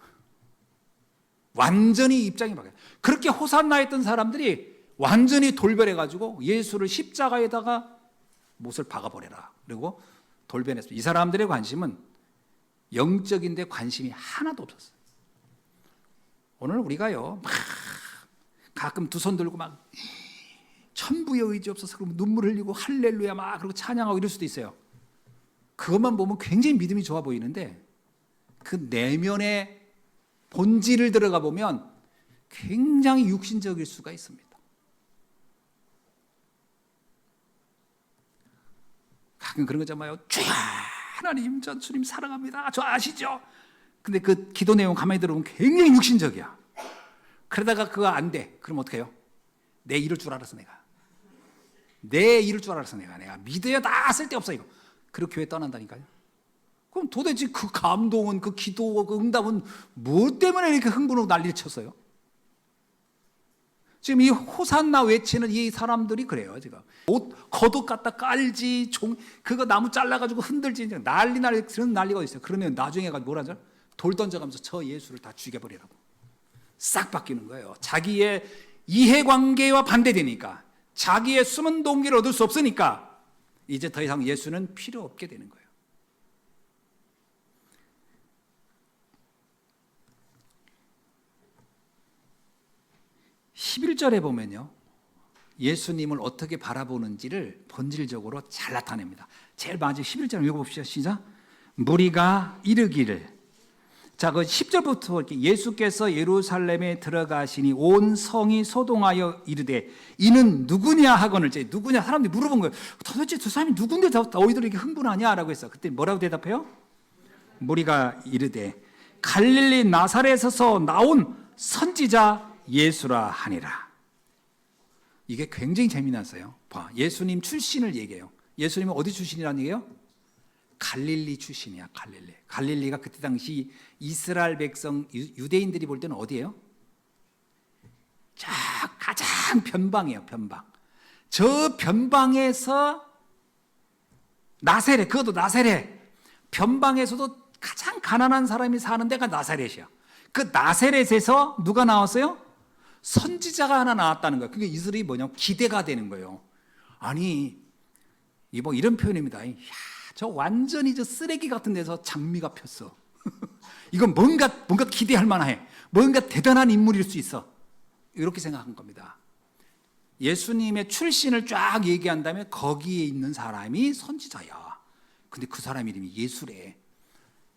Speaker 1: 완전히 입장이 바뀌어요. 그렇게 호산나 했던 사람들이 완전히 돌변해가지고 예수를 십자가에다가 못을 박아버려라. 그리고 돌변했어요. 이 사람들의 관심은 영적인데 관심이 하나도 없었어요. 오늘 우리가요, 막 가끔 두 손 들고 막 천부의 의지 없어서 그러면 눈물 흘리고 할렐루야 막 그러고 찬양하고 이럴 수도 있어요. 그것만 보면 굉장히 믿음이 좋아 보이는데 그 내면의 본질을 들어가 보면 굉장히 육신적일 수가 있습니다. 가끔 그런 거 있잖아요. 주야 하나님, 전 주님 사랑합니다. 저 아시죠? 근데 그 기도 내용 가만히 들어보면 굉장히 육신적이야. 그러다가 그거 안 돼. 그럼 어떻게 해요? 내 이럴 줄 알았어 내가. 내 이럴 줄 알았어 내가 믿어야 다 쓸데없어 이거. 그리고 교회 떠난다니까요. 그럼 도대체 그 감동은, 그 기도, 그 응답은 뭐 때문에 이렇게 흥분하고 난리를 쳤어요? 지금 이 호산나 외치는 이 사람들이 그래요. 지금 옷 겉옷 갖다 깔지, 그거 나무 잘라가지고 흔들지, 그런 난리가 있어요. 그러면 나중에 가지고 뭐라 하죠? 돌 던져가면서 저 예수를 다 죽여버리라고. 싹 바뀌는 거예요. 자기의 이해관계와 반대되니까, 자기의 숨은 동기를 얻을 수 없으니까 이제 더 이상 예수는 필요 없게 되는 거예요. (11절에) 보면요, 예수님을 어떻게 바라보는지를 본질적으로 잘 나타냅니다. 제일 마지막 11절 읽어봅시다. 시작. 무리가 이르기를, 자, 그 10절부터 이렇게 예수께서 예루살렘에 들어가시니 온 성이 소동하여 이르되 이는 누구냐 하거늘. 누구냐 사람들이 물어본 거예요. 도대체 두 사람이 누군데 너희들 이렇게 흥분하냐라고 했어. 그때 뭐라고 대답해요? 무리가 이르되 갈릴리 나사렛에서 나온 선지자 예수라 하니라. 이게 굉장히 재미났어요. 봐, 예수님 출신을 얘기해요. 예수님은 어디 출신이라는 얘기예요? 갈릴리 출신이야. 갈릴리가 그때 당시 이스라엘 백성, 유대인들이 볼 때는 어디예요? 자, 가장 변방이에요. 변방. 저 변방에서 나세렛, 그것도 나세렛, 변방에서도 가장 가난한 사람이 사는 데가 나사렛이야. 그 나세렛에서 누가 나왔어요? 선지자가 하나 나왔다는 거예요. 그게 이스라엘이 뭐냐? 기대가 되는 거예요. 아니, 뭐 이런 표현입니다. 야, 저 완전히 저 쓰레기 같은 데서 장미가 폈어. 이건 뭔가 기대할 만해. 뭔가 대단한 인물일 수 있어. 이렇게 생각한 겁니다. 예수님의 출신을 쫙 얘기한 다음에 거기에 있는 사람이 선지자야. 근데 그 사람 이름이 예수래.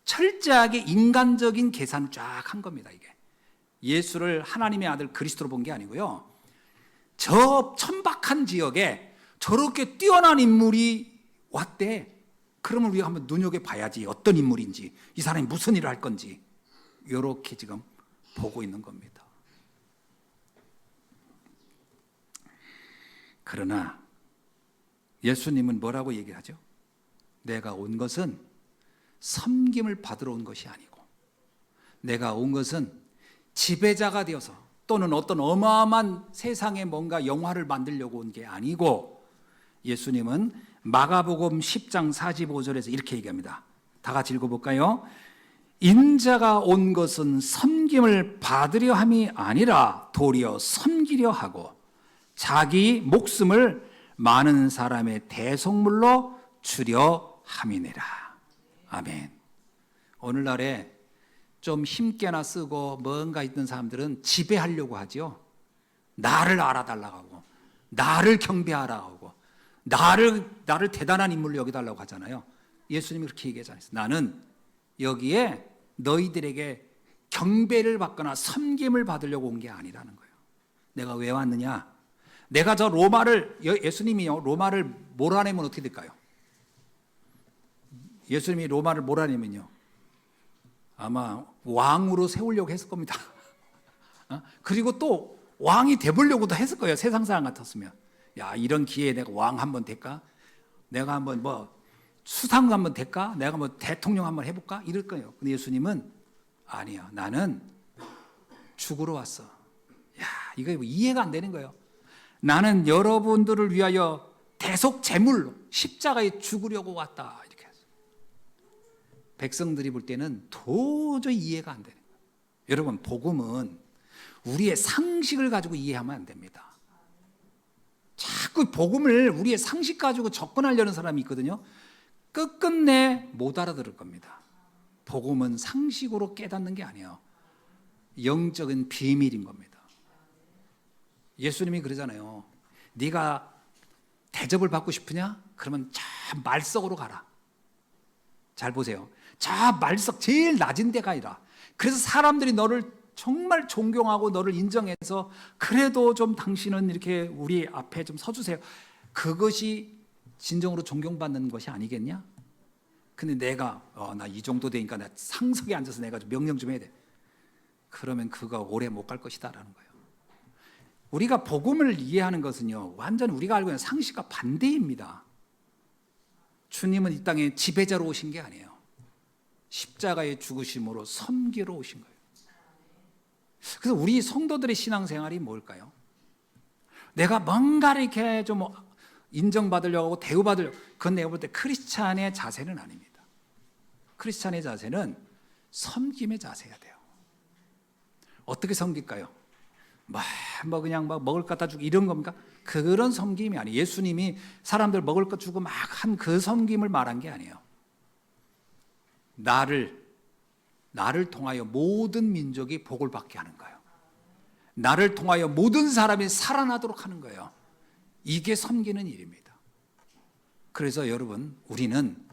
Speaker 1: 철저하게 인간적인 계산을 쫙 한 겁니다. 이게 예수를 하나님의 아들 그리스도로 본 게 아니고요, 저 천박한 지역에 저렇게 뛰어난 인물이 왔대. 그러면 우리가 한번 눈여겨봐야지. 어떤 인물인지, 이 사람이 무슨 일을 할 건지, 이렇게 지금 보고 있는 겁니다. 그러나 예수님은 뭐라고 얘기하죠? 내가 온 것은 섬김을 받으러 온 것이 아니고, 내가 온 것은 지배자가 되어서 또는 어떤 어마어마한 세상에 뭔가 영화를 만들려고 온 게 아니고, 예수님은 마가복음 10장 45절에서 이렇게 얘기합니다. 다 같이 읽어볼까요? 인자가 온 것은 섬김을 받으려 함이 아니라 도리어 섬기려 하고 자기 목숨을 많은 사람의 대속물로 주려 함이니라. 아멘. 오늘날에 좀 힘께나 쓰고 뭔가 있는 사람들은 지배하려고 하죠. 나를 알아달라고 하고, 나를 경배하라고 하고, 나를 대단한 인물로 여기달라고 하잖아요. 예수님이 그렇게 얘기하지 않았어요. 나는 여기에 너희들에게 경배를 받거나 섬김을 받으려고 온 게 아니라는 거예요. 내가 왜 왔느냐? 내가 저 로마를, 예수님이요, 로마를 몰아내면 어떻게 될까요? 예수님이 로마를 몰아내면요, 아마 왕으로 세우려고 했을 겁니다. 그리고 또 왕이 돼보려고도 했을 거예요. 세상 사람 같았으면. 야, 이런 기회에 내가 왕 한번 될까? 내가 한번 뭐 수상 한번 될까? 내가 뭐 대통령 한번 해볼까? 이럴 거예요. 근데 예수님은 아니야. 나는 죽으러 왔어. 야, 이거 이해가 안 되는 거예요. 나는 여러분들을 위하여 대속 제물로 십자가에 죽으려고 왔다. 이렇게 했어요. 백성들이 볼 때는 도저히 이해가 안 되는 거예요. 여러분, 복음은 우리의 상식을 가지고 이해하면 안 됩니다. 자꾸 복음을 우리의 상식 가지고 접근하려는 사람이 있거든요. 끝끝내 못 알아들을 겁니다. 복음은 상식으로 깨닫는 게 아니에요. 영적인 비밀인 겁니다. 예수님이 그러잖아요. 네가 대접을 받고 싶으냐? 그러면 저 말석으로 가라. 잘 보세요. 저 말석 제일 낮은 데 가이라. 그래서 사람들이 너를 정말 존경하고 너를 인정해서 그래도 좀 당신은 이렇게 우리 앞에 좀 서주세요. 그것이 진정으로 존경받는 것이 아니겠냐? 근데 내가 나 이 정도 되니까 나 상석에 앉아서 내가 좀 명령 좀 해야 돼. 그러면 그거 오래 못 갈 것이다라는 거예요. 우리가 복음을 이해하는 것은요, 완전 우리가 알고 있는 상식과 반대입니다. 주님은 이 땅에 지배자로 오신 게 아니에요. 십자가의 죽으심으로 섬기러 오신 거예요. 그래서 우리 성도들의 신앙생활이 뭘까요? 내가 뭔가를 이렇게 좀 인정받으려고 하고 대우받으려고, 그건 내가 볼 때 크리스찬의 자세는 아닙니다. 크리스찬의 자세는 섬김의 자세야 돼요. 어떻게 섬길까요? 그냥 먹을 것 갖다 주고 이런 겁니까? 그런 섬김이 아니에요. 예수님이 사람들 먹을 것 주고 막 한 그 섬김을 말한 게 아니에요. 나를 통하여 모든 민족이 복을 받게 하는 거예요. 나를 통하여 모든 사람이 살아나도록 하는 거예요. 이게 섬기는 일입니다. 그래서 여러분, 우리는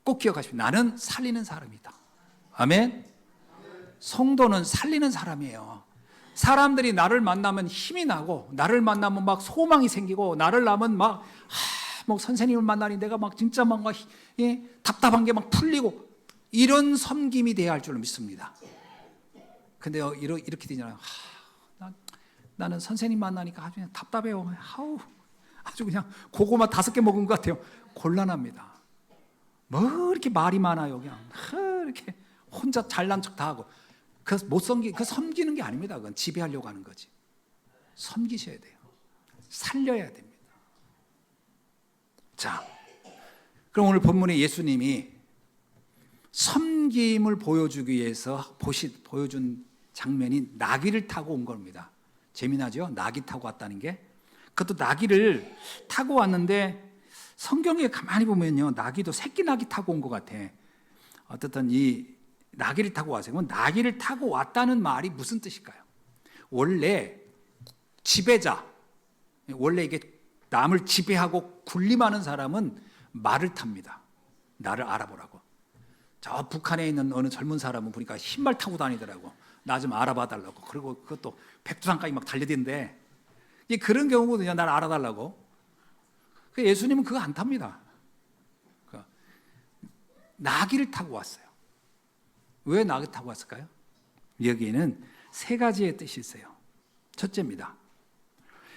Speaker 1: 꼭 기억하십시오. 나는 살리는 사람이다. 아멘. 성도는 살리는 사람이에요. 사람들이 나를 만나면 힘이 나고, 나를 만나면 막 소망이 생기고, 나를 만나면 막 선생님을 만나니 내가 막 진짜 막 답답한 게 막 풀리고, 이런 섬김이 돼야 할 줄로 믿습니다. 근데 이렇게 되잖아요. 나는 선생님 만나니까 아주 그냥 답답해요. 아주 그냥 고구마 5개 먹은 것 같아요. 곤란합니다. 뭐 이렇게 말이 많아요. 그냥 이렇게 혼자 잘난 척 다 하고. 그 섬기는 게 아닙니다. 그건 지배하려고 하는 거지. 섬기셔야 돼요. 살려야 됩니다. 자, 그럼 오늘 본문에 예수님이 섬김을 보여주기 위해서 보여준 장면이 나귀를 타고 온 겁니다. 재미나죠? 나귀 타고 왔다는 게. 그것도 나귀를 타고 왔는데 성경에 가만히 보면요, 나귀도 새끼 나귀 타고 온 것 같아. 어쨌든 이 나귀를 타고 왔어요. 그럼 나귀를 타고 왔다는 말이 무슨 뜻일까요? 원래 지배자, 원래 이게 남을 지배하고 군림하는 사람은 말을 탑니다. 나를 알아보라고. 저 북한에 있는 어느 젊은 사람은 보니까 흰말 타고 다니더라고. 나 좀 알아봐 달라고. 그리고 그것도 백두산까지 막 달려대는데, 그런 경우거든요. 나를 알아달라고. 예수님은 그거 안 탑니다. 나귀를 타고 왔어요. 왜 나귀 타고 왔을까요? 여기에는 3가지의 뜻이 있어요. 첫째입니다.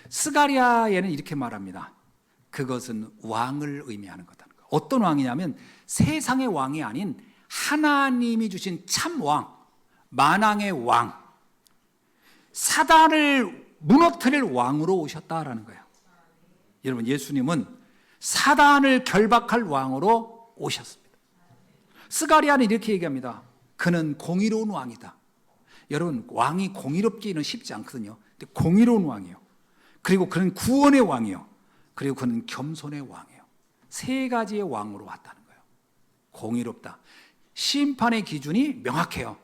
Speaker 1: 스가랴에는 이렇게 말합니다. 그것은 왕을 의미하는 거다는 거예요. 어떤 왕이냐면 세상의 왕이 아닌 하나님이 주신 참 왕, 만왕의 왕, 사단을 무너뜨릴 왕으로 오셨다라는 거예요. 여러분, 예수님은 사단을 결박할 왕으로 오셨습니다. 스가랴는 이렇게 얘기합니다. 그는 공의로운 왕이다. 여러분, 왕이 공의롭기는 쉽지 않거든요. 근데 공의로운 왕이에요. 그리고 그는 구원의 왕이에요. 그리고 그는 겸손의 왕이에요. 3가지의 왕으로 왔다는 거예요. 공의롭다. 심판의 기준이 명확해요.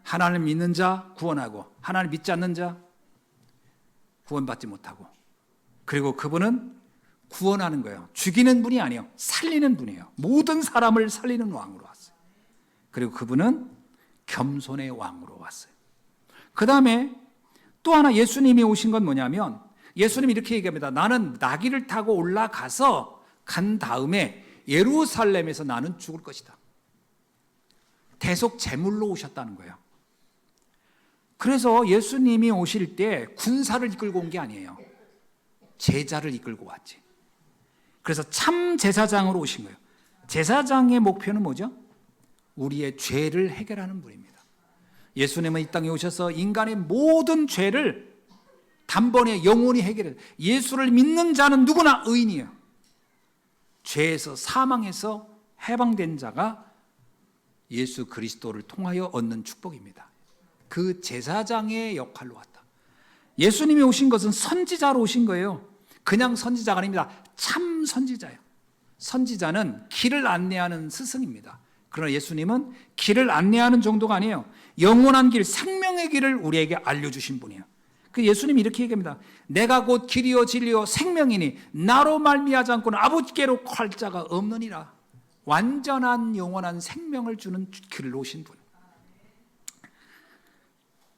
Speaker 1: 하나님 믿는 자 구원하고, 하나님 믿지 않는 자 구원받지 못하고. 그리고 그분은 구원하는 거예요. 죽이는 분이 아니에요. 살리는 분이에요. 모든 사람을 살리는 왕으로 왔어요. 그리고 그분은 겸손의 왕으로 왔어요. 그 다음에 또 하나 예수님이 오신 건 뭐냐면, 예수님이 이렇게 얘기합니다. 나는 나귀를 타고 올라가서 간 다음에 예루살렘에서 나는 죽을 것이다. 대속 제물로 오셨다는 거예요. 그래서 예수님이 오실 때 군사를 이끌고 온 게 아니에요. 제자를 이끌고 왔지. 그래서 참 제사장으로 오신 거예요. 제사장의 목표는 뭐죠? 우리의 죄를 해결하는 분입니다. 예수님은 이 땅에 오셔서 인간의 모든 죄를 단번에 영원히 해결해요. 예수를 믿는 자는 누구나 의인이에요. 죄에서, 사망에서 해방된 자가 예수 그리스도를 통하여 얻는 축복입니다. 그 제사장의 역할로 왔다. 예수님이 오신 것은 선지자로 오신 거예요. 그냥 선지자가 아닙니다. 참 선지자예요. 선지자는 길을 안내하는 스승입니다. 그러나 예수님은 길을 안내하는 정도가 아니에요. 영원한 길, 생명의 길을 우리에게 알려주신 분이에요. 그 예수님이 이렇게 얘기합니다. 내가 곧 길이요 진리요 생명이니 나로 말미암지 않고는 아버지께로 갈 자가 없느니라. 완전한 영원한 생명을 주는 길로 오신 분.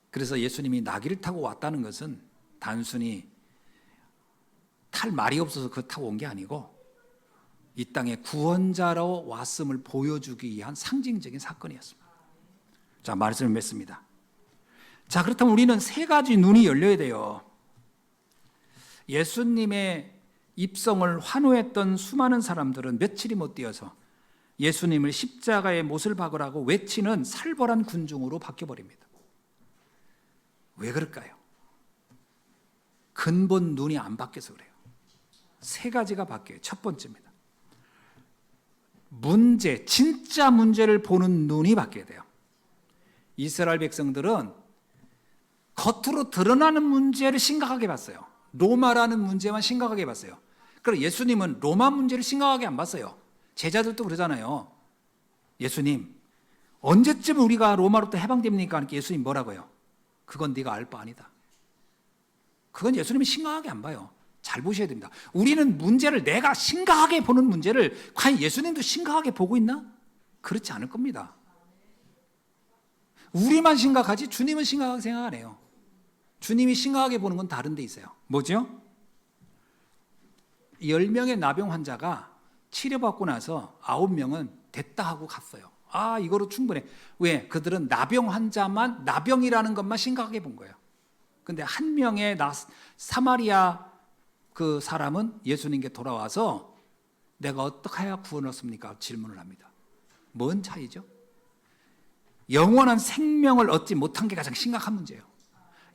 Speaker 1: 그래서 예수님이 나귀를 타고 왔다는 것은 단순히 탈 말이 없어서 그거 타고 온 게 아니고 이 땅에 구원자로 왔음을 보여주기 위한 상징적인 사건이었습니다. 자, 말씀을 맺습니다. 자, 그렇다면 우리는 세 가지 눈이 열려야 돼요. 예수님의 입성을 환호했던 수많은 사람들은 며칠이 못 되어서 예수님을 십자가에 못을 박으라고 외치는 살벌한 군중으로 바뀌어버립니다. 왜 그럴까요? 근본 눈이 안 바뀌어서 그래요. 세 가지가 바뀌어요. 첫 번째입니다. 문제, 진짜 문제를 보는 눈이 바뀌어야 돼요. 이스라엘 백성들은 겉으로 드러나는 문제를 심각하게 봤어요. 로마라는 문제만 심각하게 봤어요. 그리고 예수님은 로마 문제를 심각하게 안 봤어요. 제자들도 그러잖아요. 예수님, 언제쯤 우리가 로마로부터 해방됩니까? 하니까 예수님 뭐라고요? 그건 네가 알 바 아니다. 그건 예수님이 심각하게 안 봐요. 잘 보셔야 됩니다. 우리는 문제를, 내가 심각하게 보는 문제를 과연 예수님도 심각하게 보고 있나? 그렇지 않을 겁니다. 우리만 심각하지 주님은 심각하게 생각 안 해요. 주님이 심각하게 보는 건 다른 데 있어요. 뭐죠? 10명의 나병 환자가 치료받고 나서 9명은 됐다 하고 갔어요. 아, 이거로 충분해. 왜? 그들은 나병 환자만, 나병이라는 것만 심각하게 본 거예요. 근데 한 명의 사마리아 그 사람은 예수님께 돌아와서 내가 어떻게 해야 구원을 얻습니까? 질문을 합니다. 뭔 차이죠? 영원한 생명을 얻지 못한 게 가장 심각한 문제예요.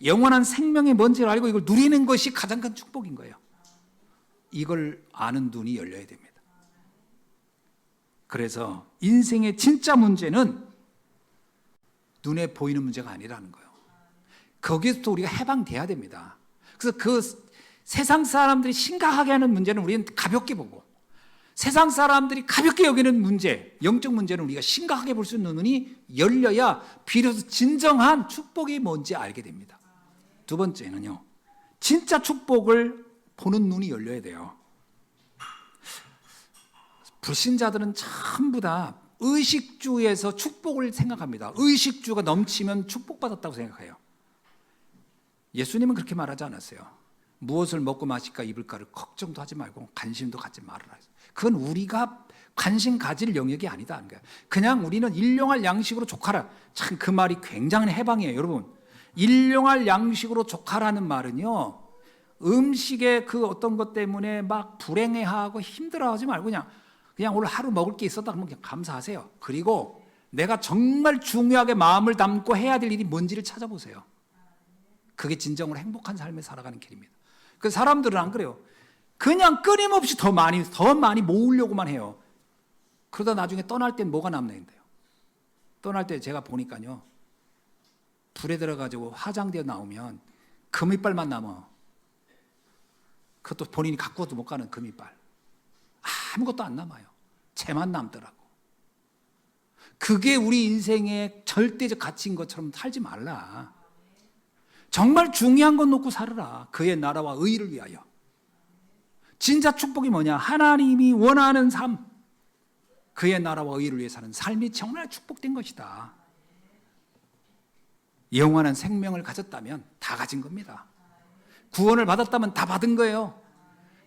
Speaker 1: 영원한 생명이 뭔지를 알고 이걸 누리는 것이 가장 큰 축복인 거예요. 이걸 아는 눈이 열려야 됩니다. 그래서 인생의 진짜 문제는 눈에 보이는 문제가 아니라는 거예요. 거기서부터 우리가 해방돼야 됩니다. 그래서 그 세상 사람들이 심각하게 하는 문제는 우리는 가볍게 보고, 세상 사람들이 가볍게 여기는 문제, 영적 문제는 우리가 심각하게 볼 수 있는 눈이 열려야 비로소 진정한 축복이 뭔지 알게 됩니다. 두 번째는요, 진짜 축복을 보는 눈이 열려야 돼요. 불신자들은 전부 다 의식주에서 축복을 생각합니다. 의식주가 넘치면 축복받았다고 생각해요. 예수님은 그렇게 말하지 않았어요. 무엇을 먹고 마실까 입을까를 걱정도 하지 말고 관심도 갖지 말아라. 그건 우리가 관심 가질 영역이 아니다. 그냥 우리는 일용할 양식으로 족하라. 참 그 말이 굉장한 해방이에요. 여러분, 일용할 양식으로 족하라는 말은요, 음식의 그 어떤 것 때문에 막 불행해하고 힘들어하지 말고 그냥 오늘 하루 먹을 게 있었다 그러면 그냥 감사하세요. 그리고 내가 정말 중요하게 마음을 담고 해야 될 일이 뭔지를 찾아보세요. 그게 진정으로 행복한 삶을 살아가는 길입니다. 그 사람들은 안 그래요. 그냥 끊임없이 더 많이 모으려고만 해요. 그러다 나중에 떠날 땐 뭐가 남는데요? 떠날 때 제가 보니까요, 불에 들어가지고 화장되어 나오면 금이빨만 남아. 그것도 본인이 갖고도 못 가는 금이빨. 아무것도 안 남아요. 채만 남더라고. 그게 우리 인생의 절대적 가치인 것처럼 살지 말라. 정말 중요한 건 놓고 살아라. 그의 나라와 의를 위하여. 진짜 축복이 뭐냐? 하나님이 원하는 삶, 그의 나라와 의를 위해 사는 삶이 정말 축복된 것이다. 영원한 생명을 가졌다면 다 가진 겁니다. 구원을 받았다면 다 받은 거예요.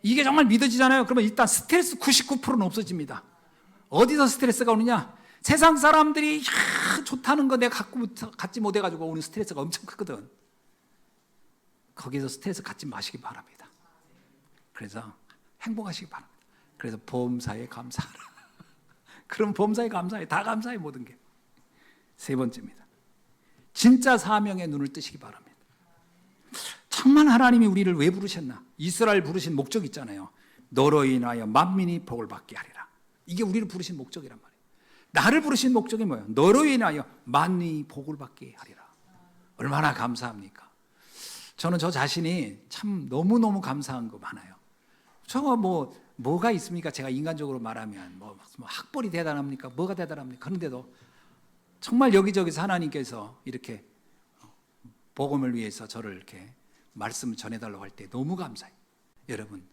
Speaker 1: 이게 정말 믿어지잖아요. 그러면 일단 스트레스 99%는 없어집니다. 어디서 스트레스가 오느냐? 세상 사람들이 좋다는 거 내가 갖지 못해가지고 오는 스트레스가 엄청 크거든. 거기서 스트레스 갖지 마시기 바랍니다. 그래서 행복하시기 바랍니다. 그래서 보험사에 감사하라. 그럼 보험사에 감사해. 다 감사해, 모든 게. 세 번째입니다. 진짜 사명의 눈을 뜨시기 바랍니다. 정말 하나님이 우리를 왜 부르셨나? 이스라엘 부르신 목적 있잖아요. 너로 인하여 만민이 복을 받게 하리라. 이게 우리를 부르신 목적이란 말이에요. 나를 부르신 목적이 뭐예요? 너로 인하여 만민이 복을 받게 하리라. 얼마나 감사합니까? 저는 저 자신이 참 너무너무 감사한 거 많아요. 저가 뭐가 있습니까? 제가 인간적으로 말하면 뭐 학벌이 대단합니까? 뭐가 대단합니까? 그런데도 정말 여기저기서 하나님께서 이렇게 복음을 위해서 저를 이렇게 말씀을 전해달라고 할 때 너무 감사해요. 여러분,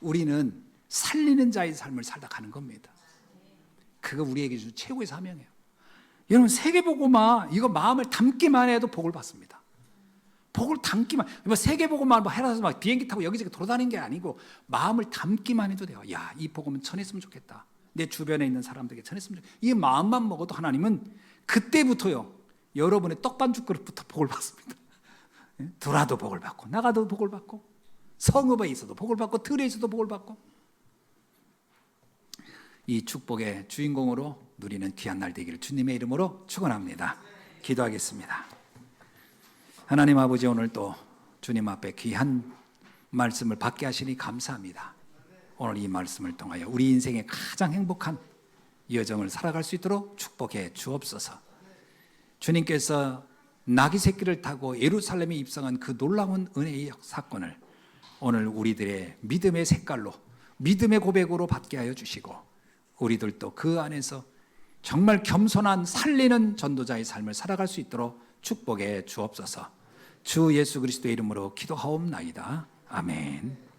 Speaker 1: 우리는 살리는 자의 삶을 살다 가는 겁니다. 그거 우리에게 주는 최고의 사명이에요. 여러분, 세계복음화 이거 마음을 담기만 해도 복을 받습니다. 복을 담기만, 뭐 세계복음만 뭐 해라서 막 비행기 타고 여기저기 돌아다니는 게 아니고 마음을 담기만 해도 돼요. 야, 이 복음은 전했으면 좋겠다. 내 주변에 있는 사람들에게 전했으면 좋겠다. 이 마음만 먹어도 하나님은 그때부터요, 여러분의 떡반죽 그릇부터 복을 받습니다. 들어와도 복을 받고, 나가도 복을 받고, 성읍에 있어도 복을 받고, 들에 있어도 복을 받고, 이 축복의 주인공으로 누리는 귀한 날 되기를 주님의 이름으로 축원합니다. 기도하겠습니다. 하나님 아버지, 오늘 또 주님 앞에 귀한 말씀을 받게 하시니 감사합니다. 오늘 이 말씀을 통하여 우리 인생의 가장 행복한 여정을 살아갈 수 있도록 축복해 주옵소서. 주님께서 나귀 새끼를 타고 예루살렘에 입성한 그 놀라운 은혜의 사건을 오늘 우리들의 믿음의 색깔로, 믿음의 고백으로 받게 하여 주시고, 우리들도 그 안에서 정말 겸손한 살리는 전도자의 삶을 살아갈 수 있도록 축복해 주옵소서. 주 예수 그리스도의 이름으로 기도하옵나이다. 아멘.